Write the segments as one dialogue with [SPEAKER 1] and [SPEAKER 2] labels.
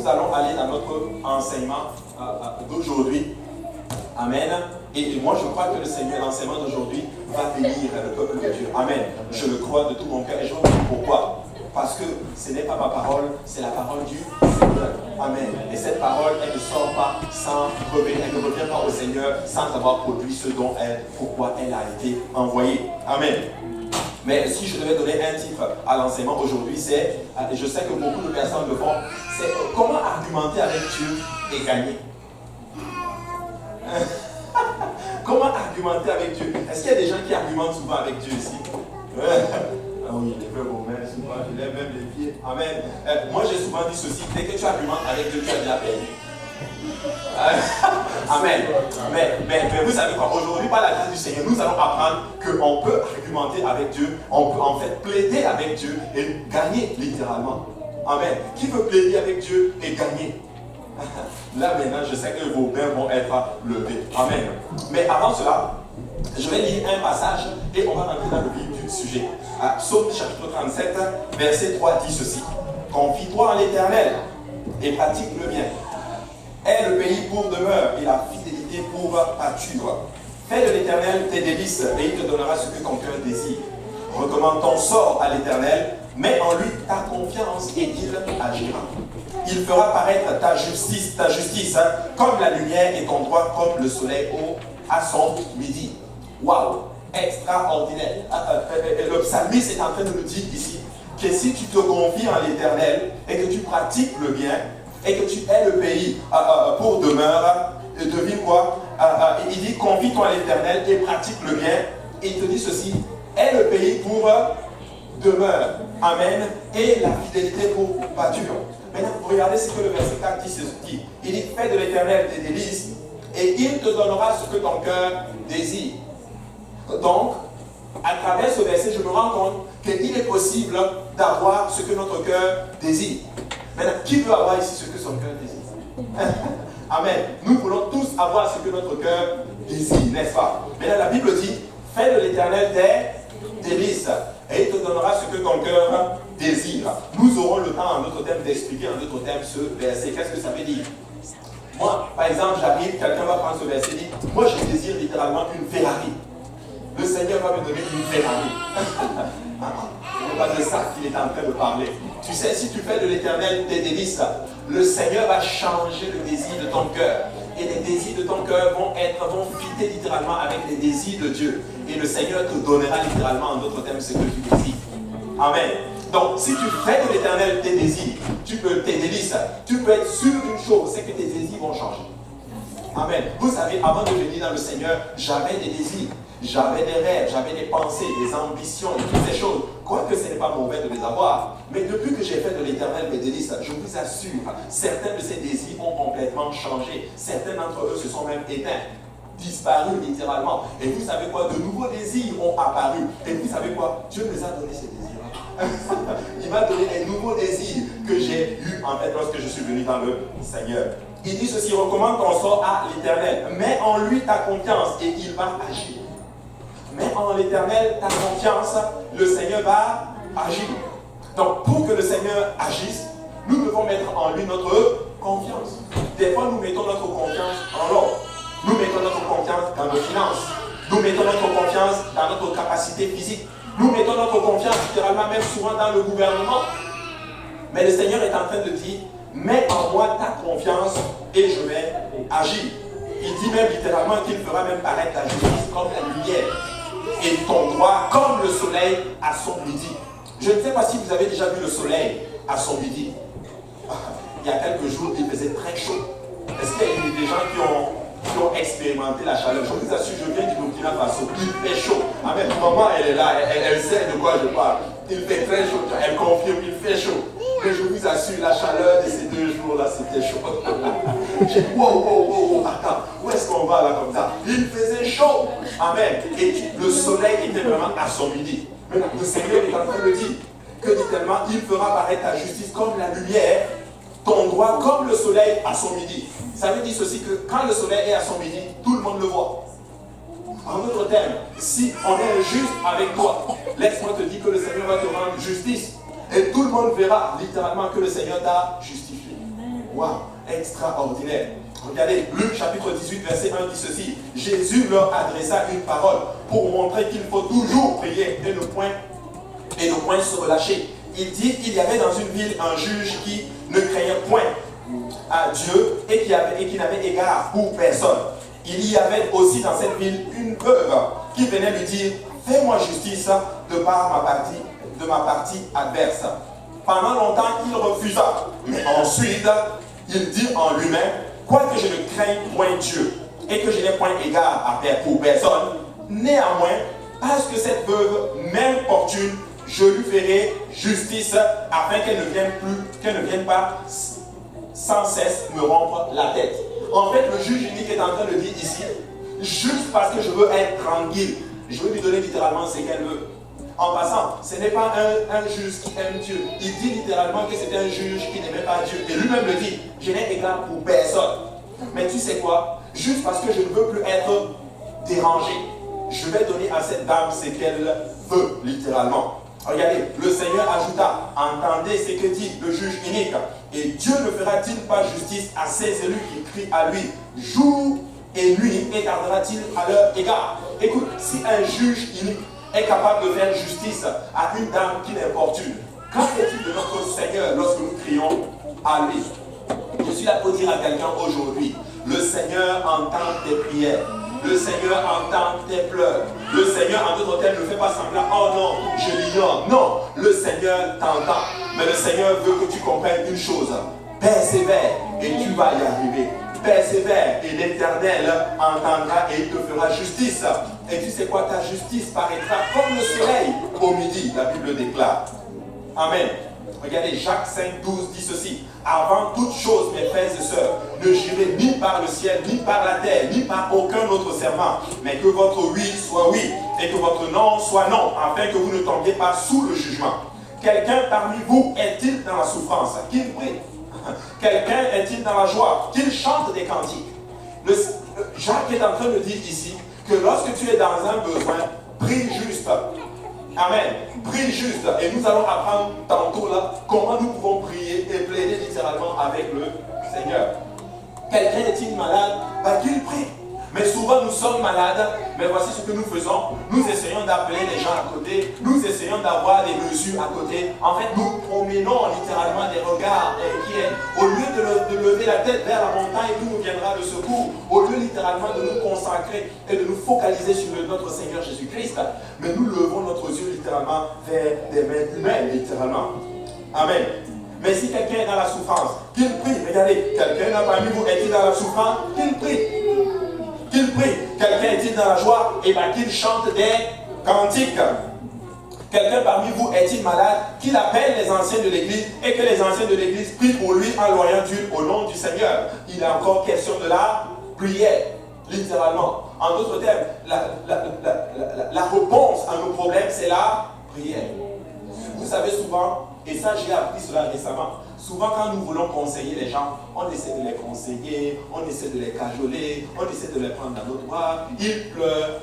[SPEAKER 1] allons aller dans notre enseignement d'aujourd'hui. Amen. Et moi, je crois que le Seigneur, l'enseignement d'aujourd'hui, va bénir le peuple de Dieu. Amen. Je le crois de tout mon cœur. Et je vais vous dire pourquoi. Parce que ce n'est pas ma parole, c'est la parole du Seigneur. Amen. Et cette parole, elle ne sort pas sans revenir. Elle ne revient pas au Seigneur sans avoir produit ce dont pourquoi elle a été envoyée. Amen. Mais si je devais donner un titre à l'enseignement aujourd'hui, c'est, je sais que beaucoup de personnes le font, c'est comment argumenter avec Dieu et gagner. Comment argumenter avec Dieu? Est-ce qu'il y a des gens qui argumentent souvent avec Dieu ici? Ah oui, je lève vos mains souvent, je lève même les pieds. Amen. Moi j'ai souvent dit ceci, dès que tu argumentes avec Dieu, tu as déjà perdu. Amen. Mais vous savez quoi? Aujourd'hui, par la grâce du Seigneur, nous allons apprendre qu'on peut argumenter avec Dieu, on peut en fait plaider avec Dieu et gagner littéralement. Amen. Qui veut plaider avec Dieu et gagner? Là maintenant, je sais que vos mains vont être levées. Amen. Mais avant cela, je vais lire un passage et on va rentrer dans le vif du sujet. Psaume chapitre 37, verset 3 dit ceci. Confie-toi en l'Éternel et pratique le bien. Aie le pays pour demeure et la fidélité pour pâture. Fais de l'Éternel tes délices et il te donnera ce que ton cœur désire. Recommande ton sort à l'Éternel, mets en lui ta confiance et il agira. Il fera paraître ta justice comme la lumière et ton droit comme le soleil à son midi. Waouh, extraordinaire. Le psalmiste est en train de nous dire ici que si tu te confies en l'Éternel et que tu pratiques le bien et que tu aies le pays pour demeure, devine quoi? Il dit confie-toi à l'Éternel et pratique le bien. Et il te dit ceci, aie le pays pour demeure. Amen. Et la fidélité pour pâture. Maintenant, regardez ce que le verset 4 dit. Il dit, fais de l'Éternel tes délices et il te donnera ce que ton cœur désire. Donc, à travers ce verset, je me rends compte qu'il est possible d'avoir ce que notre cœur désire. Maintenant, qui veut avoir ici ce que son cœur désire? Amen. Nous voulons tous avoir ce que notre cœur désire, n'est-ce pas? Maintenant, la Bible dit, fais de l'Éternel tes délices et il te donnera ce que ton cœur désire. Nous aurons le temps en d'autres termes d'expliquer en d'autres termes ce verset. Qu'est-ce que ça veut dire? Moi, par exemple, j'arrive, quelqu'un va prendre ce verset et dit, moi je désire littéralement une Ferrari. Le Seigneur va me donner une Ferrari. Ce n'est pas de ça qu'il est en train de parler. Tu sais, si tu fais de l'Éternel tes délices, le Seigneur va changer le désir de ton cœur. Et les désirs de ton cœur vont fitter littéralement avec les désirs de Dieu. Et le Seigneur te donnera littéralement en d'autres termes ce que tu désires. Amen. Donc, si tu fais de l'Éternel tes désirs, tes délices, tu peux être sûr d'une chose, c'est que tes désirs vont changer. Amen. Vous savez, avant de venir dans le Seigneur, j'avais des désirs, j'avais des rêves, j'avais des pensées, des ambitions et toutes ces choses. Quoique ce n'est pas mauvais de les avoir. Mais depuis que j'ai fait de l'Éternel mes délices, je vous assure, certains de ces désirs ont complètement changé. Certains d'entre eux se sont même éteints, disparus littéralement. Et vous savez quoi? De nouveaux désirs ont apparu. Et vous savez quoi? Dieu nous a donné ces désirs. Il m'a donné des nouveaux désirs que j'ai eus en fait lorsque je suis venu dans le Seigneur. Il dit ceci, recommande ton sort à l'Éternel. Mets en lui ta confiance et il va agir. Mets en l'Éternel ta confiance, le Seigneur va agir. Donc pour que le Seigneur agisse, nous devons mettre en lui notre confiance. Des fois nous mettons notre confiance en l'homme. Nous mettons notre confiance dans nos finances. Nous mettons notre confiance dans notre capacité physique. Nous mettons notre confiance littéralement même souvent dans le gouvernement. Mais le Seigneur est en train de dire, mets en moi ta confiance et je vais agir. Il dit même littéralement qu'il fera même paraître ta justice comme la lumière et ton droit comme le soleil à son midi. Je ne sais pas si vous avez déjà vu le soleil à son midi. Il y a quelques jours, il faisait très chaud. Est-ce qu'il y a des gens qui ont expérimenté la chaleur? Je vous assure, je viens du Burkina Faso, il fait chaud. Amen. Maman, elle est là, elle sait de quoi je parle. Il fait très chaud, elle confirme, il fait chaud. Mais je vous assure, la chaleur de ces 2 jours-là, c'était chaud. J'ai dit, wow, attends, où est-ce qu'on va là comme ça? Il faisait chaud. Amen. Et le soleil était vraiment à son midi. Maintenant, le Seigneur est en train de dire que littéralement, il fera paraître ta justice comme la lumière, ton droit comme le soleil à son midi. Ça veut dire ceci que quand le soleil est à son midi, tout le monde le voit. En d'autres termes, si on est juste avec toi, laisse-moi te dire que le Seigneur va te rendre justice. Et tout le monde verra littéralement que le Seigneur t'a justifié. Waouh, extraordinaire. Regardez, Luc chapitre 18, verset 1 dit ceci. Jésus leur adressa une parole pour montrer qu'il faut toujours prier et ne point se relâcher. Il dit qu'il y avait dans une ville un juge qui ne craignait point à Dieu et qui n'avait égard pour personne. Il y avait aussi dans cette ville une veuve qui venait lui dire « Fais-moi justice de par ma partie adverse. » Pendant longtemps, il refusa. Mais ensuite, il dit en lui-même « Quoique je ne craigne point Dieu et que je n'ai point égard pour personne, néanmoins, parce que cette veuve m'importune, je lui ferai justice afin qu'elle ne vienne pas sans cesse me rompre la tête. » En fait, le juge unique est en train de dire ici, juste parce que je veux être tranquille, je veux lui donner littéralement ce qu'elle veut. En passant, ce n'est pas un juge qui aime Dieu. Il dit littéralement que c'est un juge qui n'aimait pas Dieu. Et lui-même le dit, je n'ai égard pour personne. Mais tu sais quoi? Juste parce que je ne veux plus être dérangé, je vais donner à cette dame ce qu'elle veut, littéralement. Regardez, le Seigneur ajouta, entendez ce que dit le juge unique. Et Dieu ne fera-t-il pas justice à ses élus qui crient à lui jour et nuit et tardera-t-il à leur égard? Écoute, si un juge unique est capable de faire justice à une dame qui l'importune, qu'en est-il de notre Seigneur lorsque nous crions à lui? Je suis là pour dire à quelqu'un aujourd'hui, le Seigneur entend tes prières. Le Seigneur entend tes pleurs. Le Seigneur, en d'autres termes, ne fait pas semblant. Oh non, je l'ignore. Non, le Seigneur t'entend. Mais le Seigneur veut que tu comprennes une chose. Persévère et tu vas y arriver. Persévère et l'Éternel entendra et il te fera justice. Et tu sais quoi, ta justice paraîtra comme le soleil au midi, la Bible déclare. Amen. Regardez, Jacques 5, 12 dit ceci. Avant toute chose, mes frères et sœurs, ne jurez ni par le ciel, ni par la terre, ni par aucun autre serment, mais que votre oui soit oui, et que votre non soit non, afin que vous ne tombiez pas sous le jugement. Quelqu'un parmi vous est-il dans la souffrance? Qu'il prie. Quelqu'un est-il dans la joie? Qu'il chante des cantiques. Jacques est en train de dire ici que lorsque tu es dans un besoin, prie juste. Amen. Prie juste. Et nous allons apprendre tantôt là comment nous pouvons prier et plaider littéralement avec le Seigneur. Quelqu'un est-il malade? Qu'il prie. Mais souvent nous sommes malades, mais voici ce que nous faisons. Nous essayons d'appeler les gens à côté, nous essayons d'avoir des mesures à côté. En fait, nous promenons littéralement des regards inquiets. Au lieu de lever la tête vers la montagne d'où nous viendra le secours, au lieu littéralement de nous consacrer et de nous focaliser sur notre Seigneur Jésus-Christ, mais nous levons notre yeux littéralement vers des mains humaines, littéralement. Amen. Mais si quelqu'un est dans la souffrance, qu'il prie. Regardez, quelqu'un parmi vous est-il dans la souffrance? Qu'il prie. Qu'il prie. Quelqu'un est-il dans la joie? Et bien qu'il chante des cantiques. Quelqu'un parmi vous est-il malade? Qu'il appelle les anciens de l'église et que les anciens de l'église prient pour lui en loyant d'huile au nom du Seigneur. Il est encore question de la prière, littéralement. En d'autres termes, la réponse à nos problèmes, c'est la prière. Vous savez souvent, et ça j'ai appris cela récemment, souvent quand nous voulons conseiller les gens, on essaie de les conseiller, on essaie de les cajoler, on essaie de les prendre dans nos bras, ils pleurent,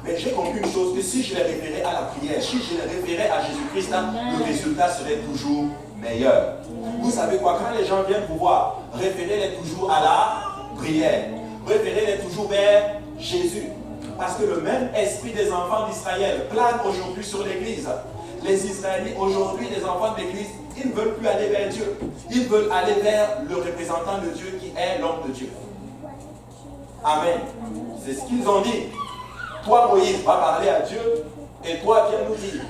[SPEAKER 1] mais j'ai compris une chose, que si je les référais à la prière, si je les référais à Jésus-Christ, le résultat serait toujours meilleur. Vous savez quoi, quand les gens viennent vous voir, référez-les toujours à la prière, référez-les toujours vers Jésus, parce que le même esprit des enfants d'Israël plane aujourd'hui sur l'église. Les Israélites aujourd'hui, les enfants de l'église, ils ne veulent plus aller vers Dieu. Ils veulent aller vers le représentant de Dieu qui est l'homme de Dieu. Amen. C'est ce qu'ils ont dit. Toi, Moïse, va parler à Dieu et toi, viens nous dire.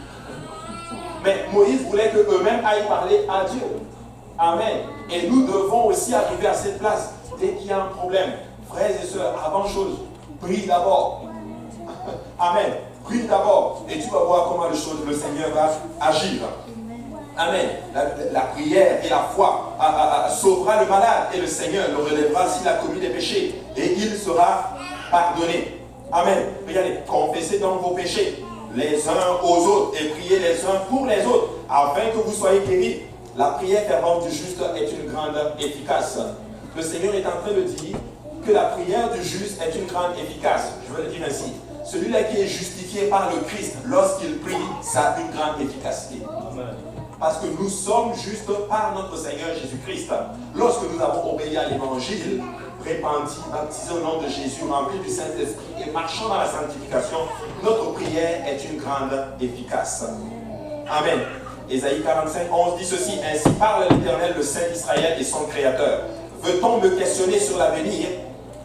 [SPEAKER 1] Mais Moïse voulait qu'eux-mêmes aillent parler à Dieu. Amen. Et nous devons aussi arriver à cette place. Dès qu'il y a un problème, frères et sœurs, avant chose, prie d'abord. Amen. Prie d'abord et tu vas voir comment le Seigneur va agir. Amen. La prière et la foi sauvera le malade et le Seigneur le relèvera s'il a commis des péchés et il sera pardonné. Amen. Regardez, confessez donc vos péchés les uns aux autres et priez les uns pour les autres afin que vous soyez guéris. La prière fervente du juste est une grande efficace. Le Seigneur est en train de dire que la prière du juste est une grande efficace. Je veux le dire ainsi. Celui-là qui est justifié par le Christ, lorsqu'il prie, ça a une grande efficacité. Amen. Parce que nous sommes justes par notre Seigneur Jésus-Christ. Lorsque nous avons obéi à l'évangile, répandis, baptisés au nom de Jésus, remplis du Saint-Esprit et marchant dans la sanctification, notre prière est une grande efficace. Amen. Ésaïe 45, 11 dit ceci: ainsi parle l'Éternel, le Saint d'Israël et son Créateur. Veut-on me questionner sur l'avenir,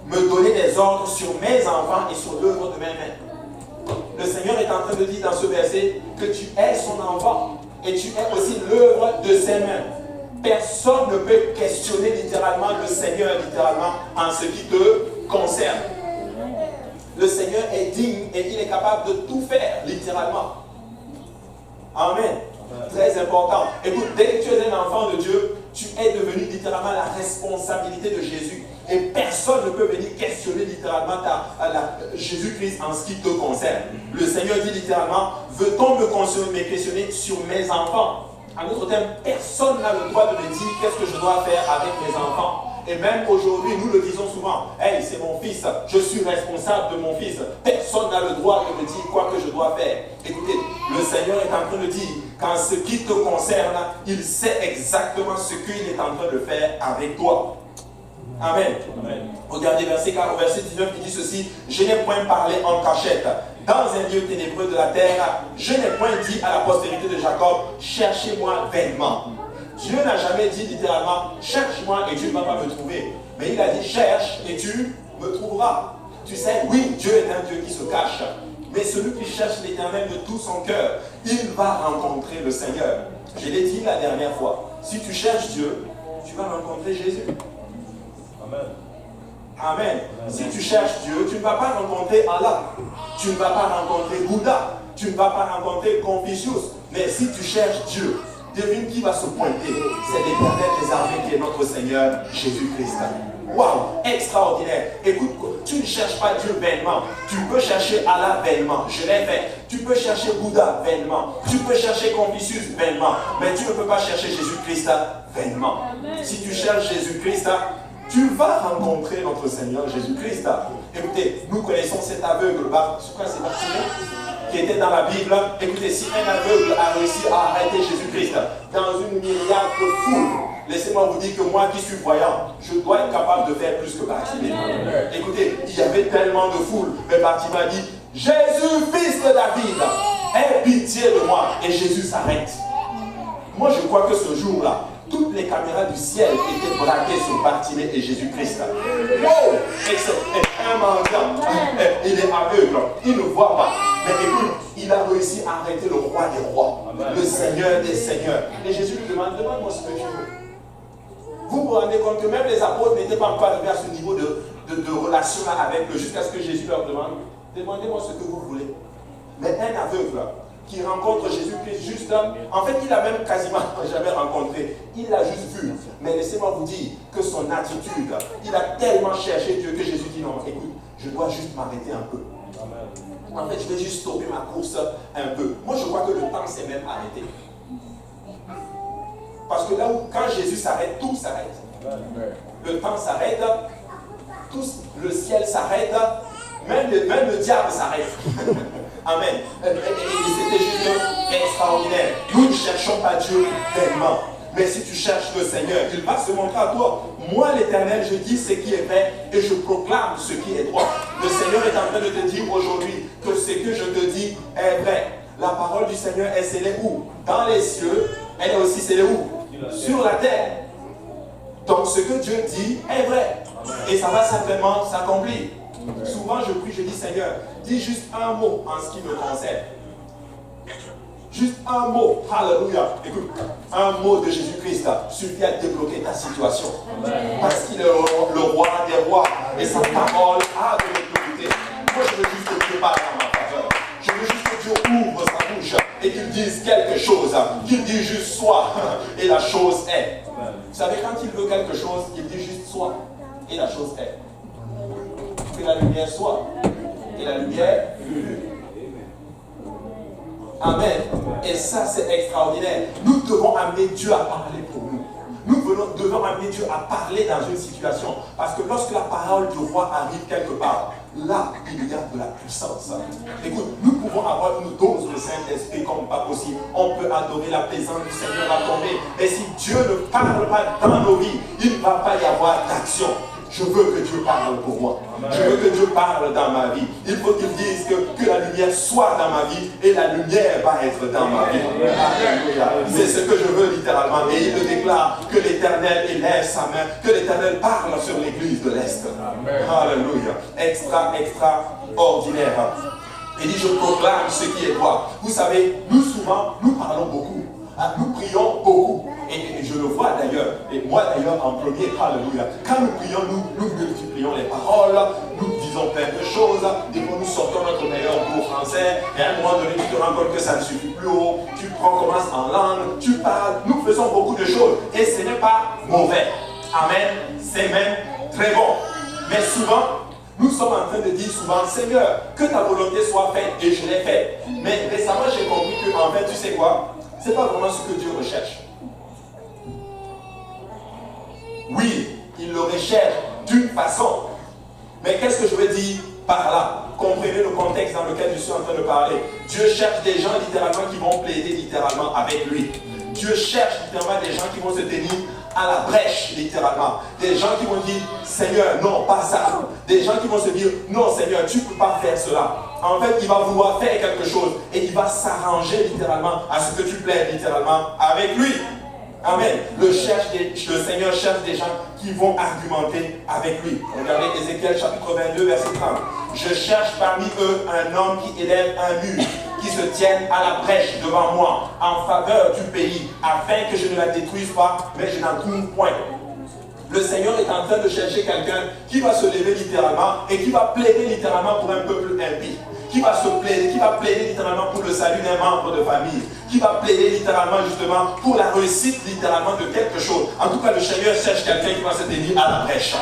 [SPEAKER 1] me donner des ordres sur mes enfants et sur l'œuvre de mes mains? Le Seigneur est en train de dire dans ce verset que tu es son enfant et tu es aussi l'œuvre de ses mains. Personne ne peut questionner littéralement le Seigneur littéralement en ce qui te concerne. Le Seigneur est digne et il est capable de tout faire littéralement. Amen. Très important. Écoute, dès que tu es un enfant de Dieu, tu es devenu littéralement la responsabilité de Jésus. Et personne ne peut venir questionner littéralement Jésus-Christ en ce qui te concerne. Le Seigneur dit littéralement: veut-on me questionner sur mes enfants? En d'autres termes, personne n'a le droit de me dire qu'est-ce que je dois faire avec mes enfants. Et même aujourd'hui, nous le disons souvent: hey, c'est mon fils, je suis responsable de mon fils. Personne n'a le droit de me dire quoi que je dois faire. Écoutez, le Seigneur est en train de dire qu'en ce qui te concerne, il sait exactement ce qu'il est en train de faire avec toi. Amen. Amen. Regardez verset 4, au verset 19, il dit ceci: je n'ai point parlé en cachette dans un lieu ténébreux de la terre, je n'ai point dit à la postérité de Jacob: cherchez-moi vainement. Dieu n'a jamais dit littéralement: cherche-moi et tu ne vas pas me trouver. Mais il a dit: cherche et tu me trouveras. Tu sais, oui, Dieu est un Dieu qui se cache. Mais celui qui cherche l'Éternel de tout son cœur, il va rencontrer le Seigneur. Je l'ai dit la dernière fois. Si tu cherches Dieu, tu vas rencontrer Jésus. Amen. Amen. Si tu cherches Dieu, tu ne vas pas rencontrer Allah. Tu ne vas pas rencontrer Bouddha. Tu ne vas pas rencontrer Confucius. Mais si tu cherches Dieu, devine qui va se pointer. C'est l'Éternel des armées qui est notre Seigneur Jésus-Christ. Waouh, extraordinaire. Écoute, tu ne cherches pas Dieu vainement. Tu peux chercher Allah vainement. Je l'ai fait. Tu peux chercher Bouddha vainement. Tu peux chercher Confucius vainement. Mais tu ne peux pas chercher Jésus-Christ vainement. Si tu cherches Jésus-Christ, tu vas rencontrer notre Seigneur Jésus-Christ. Écoutez, nous connaissons cet aveugle. Je crois que c'est Bartimée qui était dans la Bible. Écoutez, si un aveugle a réussi à arrêter Jésus-Christ dans une myriade de foules, laissez-moi vous dire que moi qui suis voyant, je dois être capable de faire plus que Bartimée. Écoutez, il y avait tellement de foules, mais Bartimée a dit: Jésus, fils de David, aie pitié de moi. Et Jésus s'arrête. Moi, je crois que ce jour-là, toutes les caméras du ciel étaient braquées sur Bartimée et Jésus-Christ. Wow! Un mendiant, il est aveugle, il ne voit pas. Mais écoute, il a réussi à arrêter le roi des rois, le Seigneur des seigneurs. Et Jésus lui demande-moi ce que tu veux. Vous vous rendez compte que même les apôtres n'étaient pas encore arrivés à ce niveau de relation avec eux, jusqu'à ce que Jésus leur demande: demandez-moi ce que vous voulez. Mais un aveugle qui rencontre Jésus-Christ juste, en fait, il a même quasiment jamais rencontré. Il l'a juste vu. Mais laissez-moi vous dire que son attitude, il a tellement cherché Dieu que Jésus dit: non, écoute, je dois juste m'arrêter un peu. En fait, je vais juste stopper ma course un peu. Moi, je crois que le temps s'est même arrêté. Parce que là où, quand Jésus s'arrête, tout s'arrête. Le temps s'arrête, le ciel s'arrête, même le diable s'arrête. Amen. Et c'était juste extraordinaire. Nous ne cherchons pas Dieu tellement. Mais si tu cherches le Seigneur, il va se montrer à toi. Moi, l'Éternel, je dis ce qui est vrai et je proclame ce qui est droit. Le Seigneur est en train de te dire aujourd'hui que ce que je te dis est vrai. La parole du Seigneur est scellée où? Dans les cieux. Elle est aussi scellée où? Sur la terre. Donc ce que Dieu dit est vrai. Et ça va certainement s'accomplir. Souvent je prie, je dis: Seigneur, dis juste un mot en ce qui me concerne. Juste un mot, alléluia. Écoute, un mot de Jésus-Christ suffit à débloquer ta situation. Parce qu'il est le roi des rois et sa parole a de l'autorité. Moi je veux juste que Dieu parle en ma faveur. Je veux juste que Dieu ouvre sa bouche et qu'il dise quelque chose. Qu'il dise juste soit et la chose est. Vous savez, quand il veut quelque chose, il dit juste soit et la chose est. Que la lumière soit et la lumière fut. Amen. Et ça, c'est extraordinaire. Nous devons amener Dieu à parler pour nous. nous devons amener Dieu à parler dans une situation. Parce que lorsque la parole du roi arrive quelque part, là, il y a de la puissance. Écoute, nous pouvons avoir une dose de Saint-Esprit comme pas possible. On peut adorer la présence du Seigneur va tomber. Mais si Dieu ne parle pas dans nos vies, il ne va pas y avoir d'action. Je veux que Dieu parle pour moi. Amen. Je veux que Dieu parle dans ma vie. Il faut qu'il dise que la lumière soit dans ma vie et la lumière va être dans ma vie. C'est ce que je veux littéralement. Et il le déclare que l'Éternel élève sa main, que l'Éternel parle sur l'église de l'Est. Alléluia. Extraordinaire. Il dit, je proclame ce qui est droit. Vous savez, nous souvent, nous parlons beaucoup. Nous prions beaucoup. Et je le vois d'ailleurs, et moi d'ailleurs en premier, alléluia. Quand nous prions, nous multiplions les paroles, nous disons plein de choses, des fois nous sortons notre meilleur mot français, et à un moment donné, tu te rends compte que ça ne suffit plus haut, tu commences en langue, tu parles, nous faisons beaucoup de choses, et ce n'est pas mauvais. Amen, c'est même très bon. Mais souvent, nous sommes en train de dire souvent, Seigneur, que ta volonté soit faite, et je l'ai faite. Mais récemment, j'ai compris que, en fait, tu sais quoi? Ce n'est pas vraiment ce que Dieu recherche. Oui, il le recherche d'une façon. Mais qu'est-ce que je veux dire par là? Comprenez le contexte dans lequel je suis en train de parler. Dieu cherche des gens littéralement qui vont plaider littéralement avec lui. Dieu cherche littéralement des gens qui vont se tenir à la brèche littéralement. Des gens qui vont dire, Seigneur, non, pas ça. Des gens qui vont se dire, non Seigneur, tu ne peux pas faire cela. En fait, il va vouloir faire quelque chose et il va s'arranger littéralement à ce que tu plaides littéralement avec lui. Amen. Le Seigneur cherche des gens qui vont argumenter avec lui. Regardez Ézéchiel chapitre 22, verset 30. Je cherche parmi eux un homme qui élève un mur, qui se tienne à la brèche devant moi, en faveur du pays, afin que je ne la détruise pas, mais je n'en trouve point. Le Seigneur est en train de chercher quelqu'un qui va se lever littéralement et qui va plaider littéralement pour un peuple impie. Qui va plaider littéralement pour le salut d'un membre de famille, qui va plaider littéralement justement pour la réussite littéralement de quelque chose. En tout cas, le Seigneur cherche quelqu'un qui va se tenir à la brèche.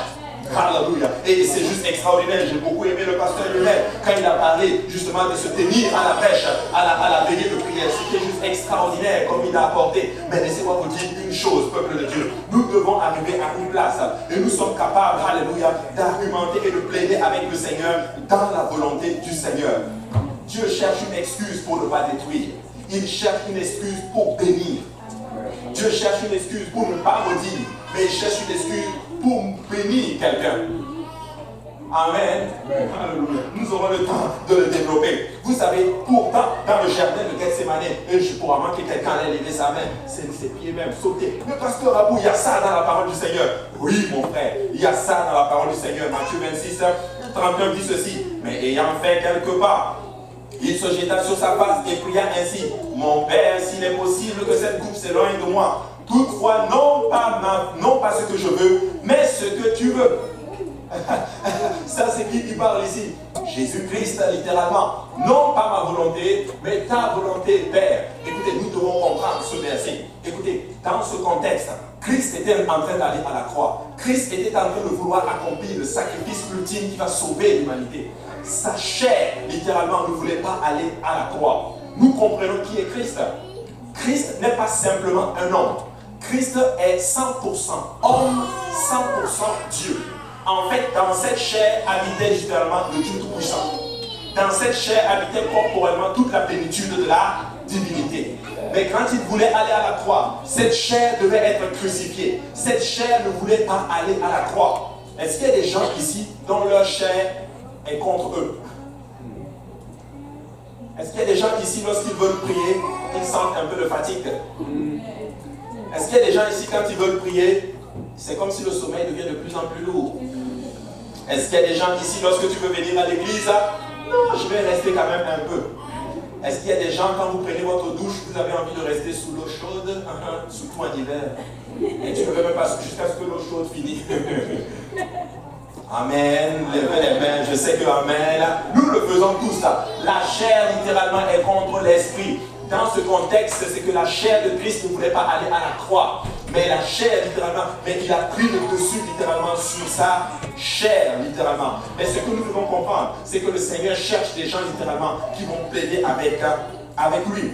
[SPEAKER 1] Alléluia. Et c'est juste extraordinaire. J'ai beaucoup aimé le pasteur lui-même quand il a parlé justement de se tenir à la brèche, à la veillée de prière. C'était juste extraordinaire comme il a apporté. Mais laissez-moi vous dire une chose, peuple de Dieu. Nous devons arriver à une place et nous sommes capables, alléluia, d'argumenter et de plaider avec le Seigneur dans la volonté du Seigneur. Dieu cherche une excuse pour ne pas détruire. Il cherche une excuse pour bénir. Dieu cherche une excuse pour ne pas maudire, mais il cherche une excuse pour bénir quelqu'un. Amen. Alléluia. Nous aurons le temps de le développer. Vous savez, pourtant, dans le jardin de Gethsemane, et je pourrais manquer quelqu'un allait lever sa main, ses pieds même sauter. Mais pasteur Abou, il y a ça dans la parole du Seigneur. Oui, mon frère, il y a ça dans la parole du Seigneur. Matthieu 26, 31 dit ceci. Mais ayant fait quelque part, il se jeta sur sa face et pria ainsi. Mon Père, s'il est possible que cette coupe s'éloigne de moi. Toutefois, non pas ce que je veux, mais ce que tu veux. Ça, c'est qui parle ici? Jésus-Christ, littéralement. Non pas ma volonté, mais ta volonté, Père. Écoutez, nous devons comprendre ce verset. Écoutez, dans ce contexte, Christ était en train d'aller à la croix. Christ était en train de vouloir accomplir le sacrifice ultime qui va sauver l'humanité. Sa chair, littéralement, ne voulait pas aller à la croix. Nous comprenons qui est Christ. Christ n'est pas simplement un homme. Christ est 100% homme, 100% Dieu. En fait, dans cette chair habitait littéralement le Dieu Tout-Puissant. Dans cette chair habitait corporellement toute la plénitude de la divinité. Mais quand il voulait aller à la croix, cette chair devait être crucifiée. Cette chair ne voulait pas aller à la croix. Est-ce qu'il y a des gens ici dont leur chair est contre eux? Est-ce qu'il y a des gens ici, lorsqu'ils veulent prier, ils sentent un peu de fatigue? Est-ce qu'il y a des gens ici, quand ils veulent prier, c'est comme si le sommeil devient de plus en plus lourd? Est-ce qu'il y a des gens ici, lorsque tu veux venir à l'église, non, je vais rester quand même un peu? Est-ce qu'il y a des gens, quand vous prenez votre douche, vous avez envie de rester sous l'eau chaude, surtout en hiver? Et tu ne veux même pas jusqu'à ce que l'eau chaude finisse. Amen, levez les mains, je sais que amen, nous le faisons tous ça. La chair littéralement est contre l'esprit. Dans ce contexte, c'est que la chair de Christ ne voulait pas aller à la croix. Mais la chair littéralement, mais il a pris le dessus littéralement sur sa chair littéralement. Mais ce que nous devons comprendre, c'est que le Seigneur cherche des gens littéralement qui vont plaider avec lui.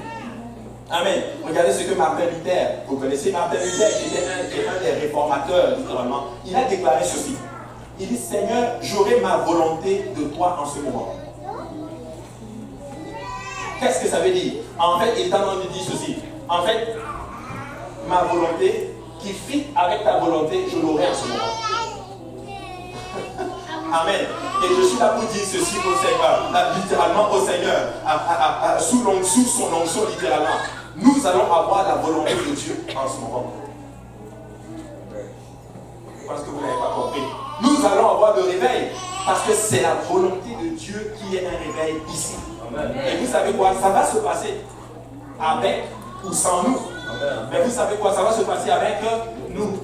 [SPEAKER 1] Amen. Regardez ce que Martin Luther, vous connaissez Martin Luther, qui est un des réformateurs, littéralement. Il a déclaré ceci. Il dit, Seigneur, j'aurai ma volonté de toi en ce moment. Qu'est-ce que ça veut dire? En fait, il est en train de dire ceci. En fait, ma volonté qui fit avec ta volonté, je l'aurai en ce moment. Amen. Et je suis là pour dire ceci au Seigneur, littéralement au Seigneur, sous son onction littéralement. Nous allons avoir la volonté de Dieu en ce moment. Parce que vous n'avez pas compris. Nous allons avoir le réveil. Parce que c'est la volonté de Dieu qui est un réveil ici. Amen. Et vous savez quoi? Ça va se passer avec ou sans nous. Amen. Mais vous savez quoi? Ça va se passer avec nous.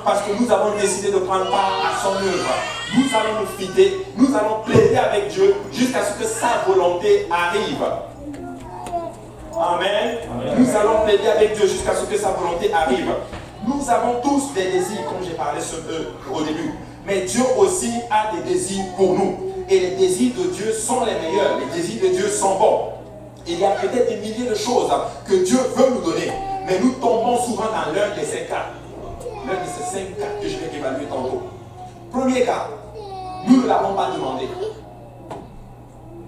[SPEAKER 1] Parce que nous avons décidé de prendre part à son œuvre. Nous allons nous fider, nous allons plaider avec Dieu jusqu'à ce que sa volonté arrive. Amen. Amen. Nous allons plaider avec Dieu jusqu'à ce que sa volonté arrive. Nous avons tous des désirs, comme j'ai parlé au début. Mais Dieu aussi a des désirs pour nous. Et les désirs de Dieu sont les meilleurs. Les désirs de Dieu sont bons. Il y a peut-être des milliers de choses que Dieu veut nous donner. Mais nous tombons souvent dans l'un de ces cas. L'un de ces 5 cas que je vais évaluer tantôt. Premier cas, nous ne l'avons pas demandé.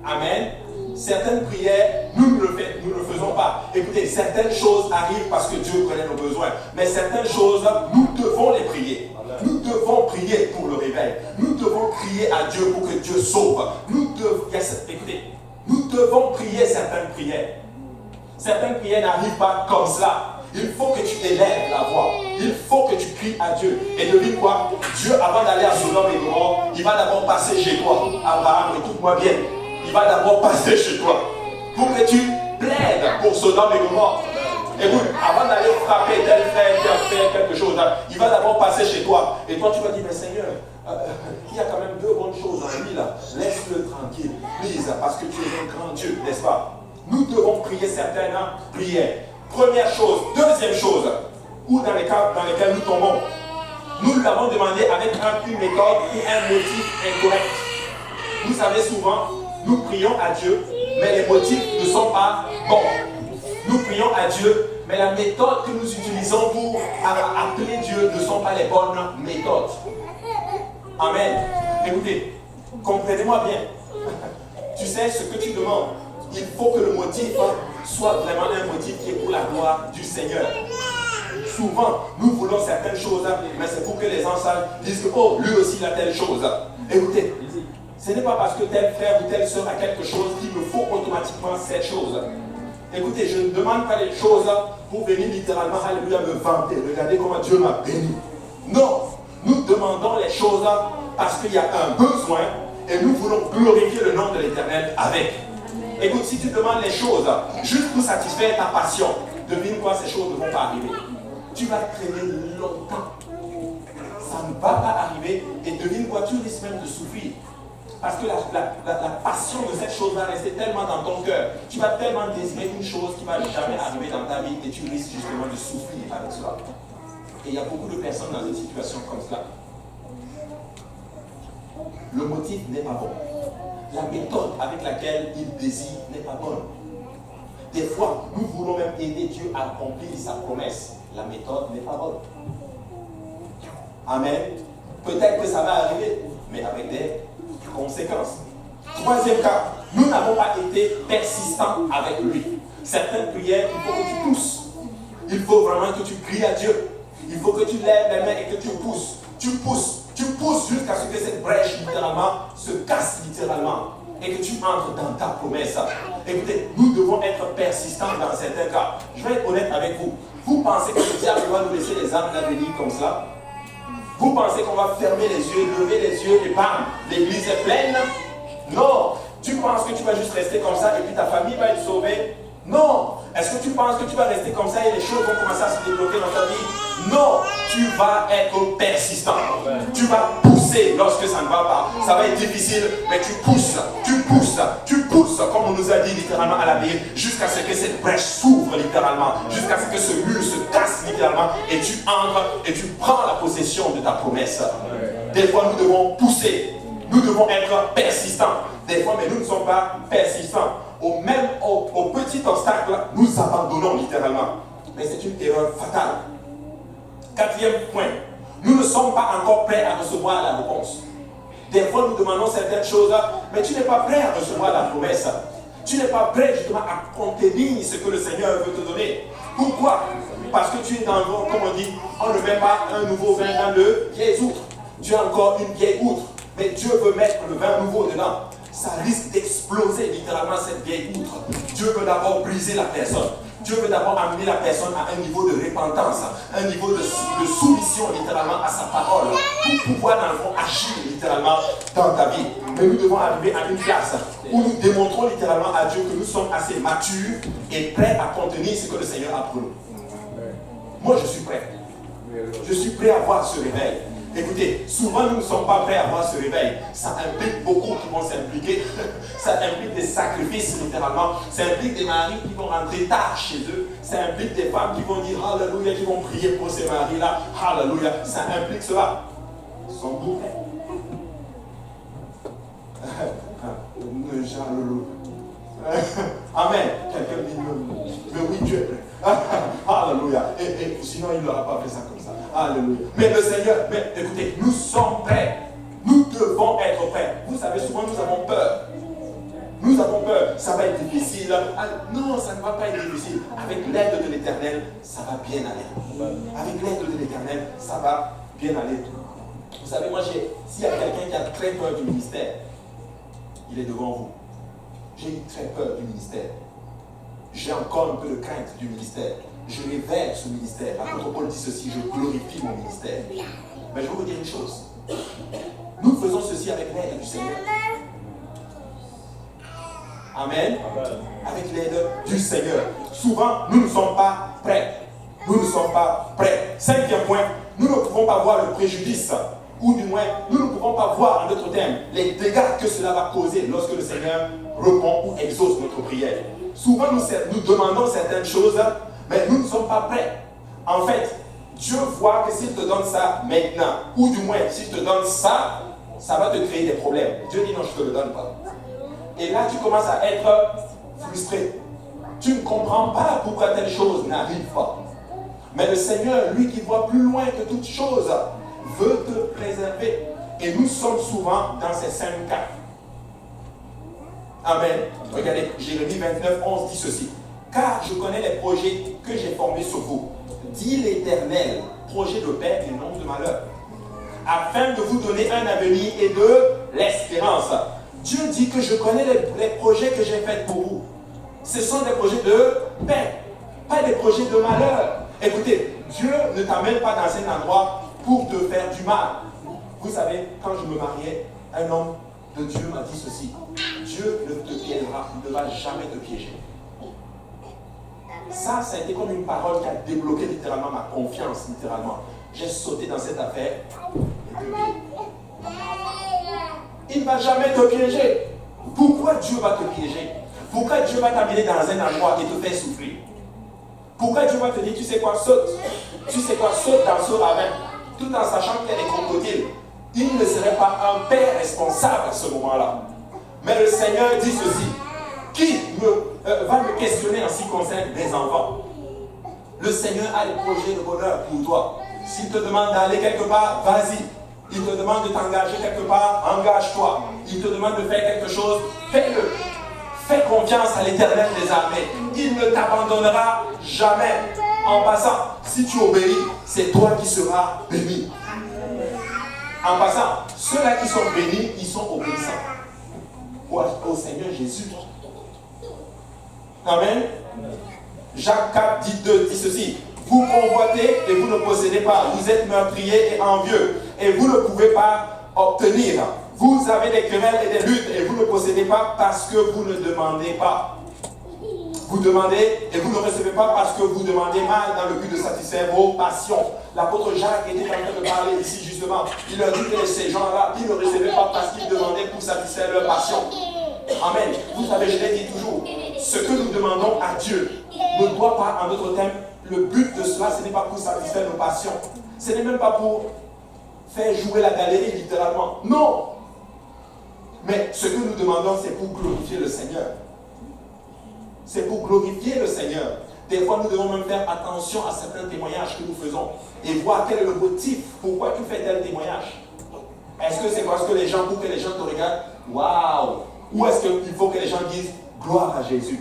[SPEAKER 1] Amen. Certaines prières, nous ne le faisons pas. Écoutez, certaines choses arrivent parce que Dieu connaît nos besoins. Mais certaines choses, nous devons les prier. Nous devons prier pour le réveil. Nous devons crier à Dieu pour que Dieu sauve. Écoutez, nous devons prier certaines prières. Certaines prières n'arrivent pas comme cela. Il faut que tu élèves la voix. Il faut que tu cries à Dieu. Et devine quoi? Dieu, avant d'aller à Sodome et Gomorrhe, il va d'abord passer chez toi. Abraham, écoute-moi bien. Il va d'abord passer chez toi. Pour que tu plaides pour Sodome et Gomorrhe. Écoute, avant d'aller frapper tel frère qui a fait quelque chose, il va d'abord passer chez toi. Et toi, tu vas dire, mais Seigneur, il y a quand même 2 bonnes choses en lui là. Laisse-le tranquille. Please, parce que tu es un grand Dieu, n'est-ce pas? Nous devons prier certaines prières. Première chose. Deuxième chose, ou dans les cas dans lesquels nous tombons, nous l'avons demandé avec une méthode ou un motif incorrect. Vous savez, souvent, nous prions à Dieu, mais les motifs ne sont pas bons. Nous prions à Dieu, mais la méthode que nous utilisons pour appeler Dieu ne sont pas les bonnes méthodes. Amen. Écoutez, comprenez-moi bien. Tu sais ce que tu demandes. Il faut que le motif soit vraiment un motif qui est pour la gloire du Seigneur. Souvent, nous voulons certaines choses, mais c'est pour que les gens disent que, oh, lui aussi il a telle chose. Écoutez, ce n'est pas parce que tel frère ou telle soeur a quelque chose qu'il me faut automatiquement cette chose. Écoutez, je ne demande pas les choses pour venir littéralement, alléluia, me vanter. Regardez comment Dieu m'a béni. Non, nous demandons les choses parce qu'il y a un besoin et nous voulons glorifier le nom de l'Éternel avec. Écoute, si tu demandes les choses juste pour satisfaire ta passion, devine quoi, ces choses ne vont pas arriver. Tu vas traîner longtemps. Ça ne va pas arriver et devine quoi, tu risques même de souffrir. Parce que la passion de cette chose va rester tellement dans ton cœur. Tu vas tellement désirer une chose qui ne va jamais arriver dans ta vie et tu risques justement de souffrir avec cela. Et il y a beaucoup de personnes dans une situation comme cela. Le motif n'est pas bon. La méthode avec laquelle il désire n'est pas bonne. Des fois, nous voulons même aider Dieu à accomplir sa promesse. La méthode n'est pas bonne. Amen. Peut-être que ça va arriver, mais avec des conséquences. Troisième cas, nous n'avons pas été persistants avec lui. Certaines prières, il faut que tu pousses. Il faut vraiment que tu cries à Dieu. Il faut que tu lèves les mains et que tu pousses. Tu pousses jusqu'à ce que cette brèche littéralement se casse littéralement et que tu entres dans ta promesse. Écoutez, nous devons être persistants dans certains cas. Je vais être honnête avec vous. Vous pensez que le diable va nous laisser les âmes à venir comme cela? Vous pensez qu'on va fermer les yeux, lever les yeux et bam, l'église est pleine? Non. Tu penses que tu vas juste rester comme ça et puis ta famille va être sauvée? Non. Est-ce que tu penses que tu vas rester comme ça et les choses vont commencer à se débloquer dans ta vie? Non. Tu vas être persistant. Tu vas pousser lorsque ça ne va pas. Ça va être difficile, mais tu pousses, comme on nous a dit littéralement à la Bible, jusqu'à ce que cette brèche s'ouvre littéralement, jusqu'à ce que ce mur se casse littéralement et tu entres et tu prends la possession de ta promesse. Des fois, nous devons pousser. Nous devons être persistants. Des fois, mais nous ne sommes pas persistants. au petit obstacle, nous abandonnons littéralement. Mais c'est une erreur fatale. Quatrième point, nous ne sommes pas encore prêts à recevoir la réponse. Des fois, nous demandons certaines choses, mais tu n'es pas prêt à recevoir la promesse. Tu n'es pas prêt justement à contenir ce que le Seigneur veut te donner. Pourquoi? Parce que tu es dans, comme on dit, on ne met pas un nouveau vin dans le vieilles outres. Tu as encore une vieille outre, mais Dieu veut mettre le vin nouveau dedans. Ça risque d'exploser littéralement cette vieille outre. Dieu veut d'abord briser la personne. Dieu veut d'abord amener la personne à un niveau de repentance, un niveau de soumission littéralement à sa parole, pour pouvoir dans le fond agir littéralement dans ta vie. Mais nous devons arriver à une place où nous démontrons littéralement à Dieu que nous sommes assez matures et prêts à contenir ce que le Seigneur a pour nous. Moi, je suis prêt. Je suis prêt à voir ce réveil. Écoutez, souvent nous ne sommes pas prêts à voir ce réveil. Ça implique beaucoup qui vont s'impliquer. Ça implique des sacrifices littéralement. Ça implique des maris qui vont rentrer tard chez eux. Ça implique des femmes qui vont dire Alléluia, qui vont prier pour ces maris-là. Alléluia. Ça implique cela. Sont-nous prêts? Amen. Quelqu'un dit mais oui, Dieu est prêt. Alléluia. Et sinon, il n'aura pas fait ça comme ça. Alléluia. Mais le Seigneur, mais écoutez, nous sommes prêts. Nous devons être prêts. Vous savez, souvent nous avons peur. Nous avons peur. Ça va être difficile. Non, ça ne va pas être difficile. Avec l'aide de l'Éternel, ça va bien aller. Avec l'aide de l'Éternel, ça va bien aller. Vous savez, moi, s'il y a quelqu'un qui a très peur du ministère, il est devant vous. J'ai eu très peur du ministère. J'ai encore un peu de crainte du ministère. Je révère ce ministère. L'apôtre Paul dit ceci, je glorifie mon ministère. Mais je vais vous dire une chose. Nous faisons ceci avec l'aide du Seigneur. Amen. Avec l'aide du Seigneur. Souvent, nous ne sommes pas prêts. Nous ne sommes pas prêts. Cinquième point, nous ne pouvons pas voir le préjudice. Ou du moins, nous ne pouvons pas voir en d'autres termes les dégâts que cela va causer lorsque le Seigneur répond ou exauce notre prière. Souvent, nous demandons certaines choses, mais nous ne sommes pas prêts. En fait, Dieu voit que s'il te donne ça maintenant, ou du moins s'il te donne ça, ça va te créer des problèmes. Dieu dit non, je ne te le donne pas. Et là, tu commences à être frustré. Tu ne comprends pas pourquoi telle chose n'arrive pas. Mais le Seigneur, lui qui voit plus loin que toute chose, veut te préserver. Et nous sommes souvent dans ces 5 cas. Amen. Regardez, Jérémie 29, 11 dit ceci. Car je connais les projets que j'ai formés sur vous, dit l'Éternel, projet de paix et non de malheur, afin de vous donner un avenir et de l'espérance. Dieu dit que je connais les projets que j'ai faits pour vous. Ce sont des projets de paix, pas des projets de malheur. Écoutez, Dieu ne t'amène pas dans un endroit pour te faire du mal. Vous savez, quand je me mariais, un homme de Dieu m'a dit ceci. Dieu ne te piégera, il ne va jamais te piéger. Ça a été comme une parole qui a débloqué littéralement ma confiance, littéralement. J'ai sauté dans cette affaire. Il ne va jamais te piéger. Pourquoi Dieu va te piéger? Pourquoi Dieu va t'amener dans un endroit et te faire souffrir? Pourquoi Dieu va te dire, tu sais quoi, saute? Tu sais quoi, saute dans ce ravin, tout en sachant qu'il y a des crocodiles. Il ne serait pas un père responsable à ce moment-là. Mais le Seigneur dit ceci. Qui va me questionner en ce qui concerne les enfants? Le Seigneur a des projets de bonheur pour toi. S'il te demande d'aller quelque part, vas-y. Il te demande de t'engager quelque part, engage-toi. Il te demande de faire quelque chose, fais-le. Fais confiance à l'Éternel des armées. Il ne t'abandonnera jamais. En passant, si tu obéis, c'est toi qui seras béni. En passant, ceux-là qui sont bénis, ils sont obéissants au Seigneur Jésus. Amen. Jacques 4, 12 dit ceci. Vous convoitez et vous ne possédez pas. Vous êtes meurtriers et envieux et vous ne pouvez pas obtenir. Vous avez des querelles et des luttes et vous ne possédez pas parce que vous ne demandez pas. Vous demandez et vous ne recevez pas parce que vous demandez mal dans le but de satisfaire vos passions. L'apôtre Jacques était en train de parler ici justement. Il leur dit que ces gens-là, ils ne recevaient pas parce qu'ils demandaient pour satisfaire leurs passions. Amen. Vous savez, je l'ai dit toujours, ce que nous demandons à Dieu ne doit pas, en d'autres termes, le but de cela, ce n'est pas pour satisfaire nos passions. Ce n'est même pas pour faire jouer la galerie littéralement. Non. Mais ce que nous demandons, c'est pour glorifier le Seigneur. C'est pour glorifier le Seigneur. Des fois, nous devons même faire attention à certains témoignages que nous faisons et voir quel est le motif, pourquoi tu fais tel témoignage. Est-ce que c'est parce que les gens, pour que les gens te regardent, waouh, ou est-ce qu'il faut que les gens disent gloire à Jésus?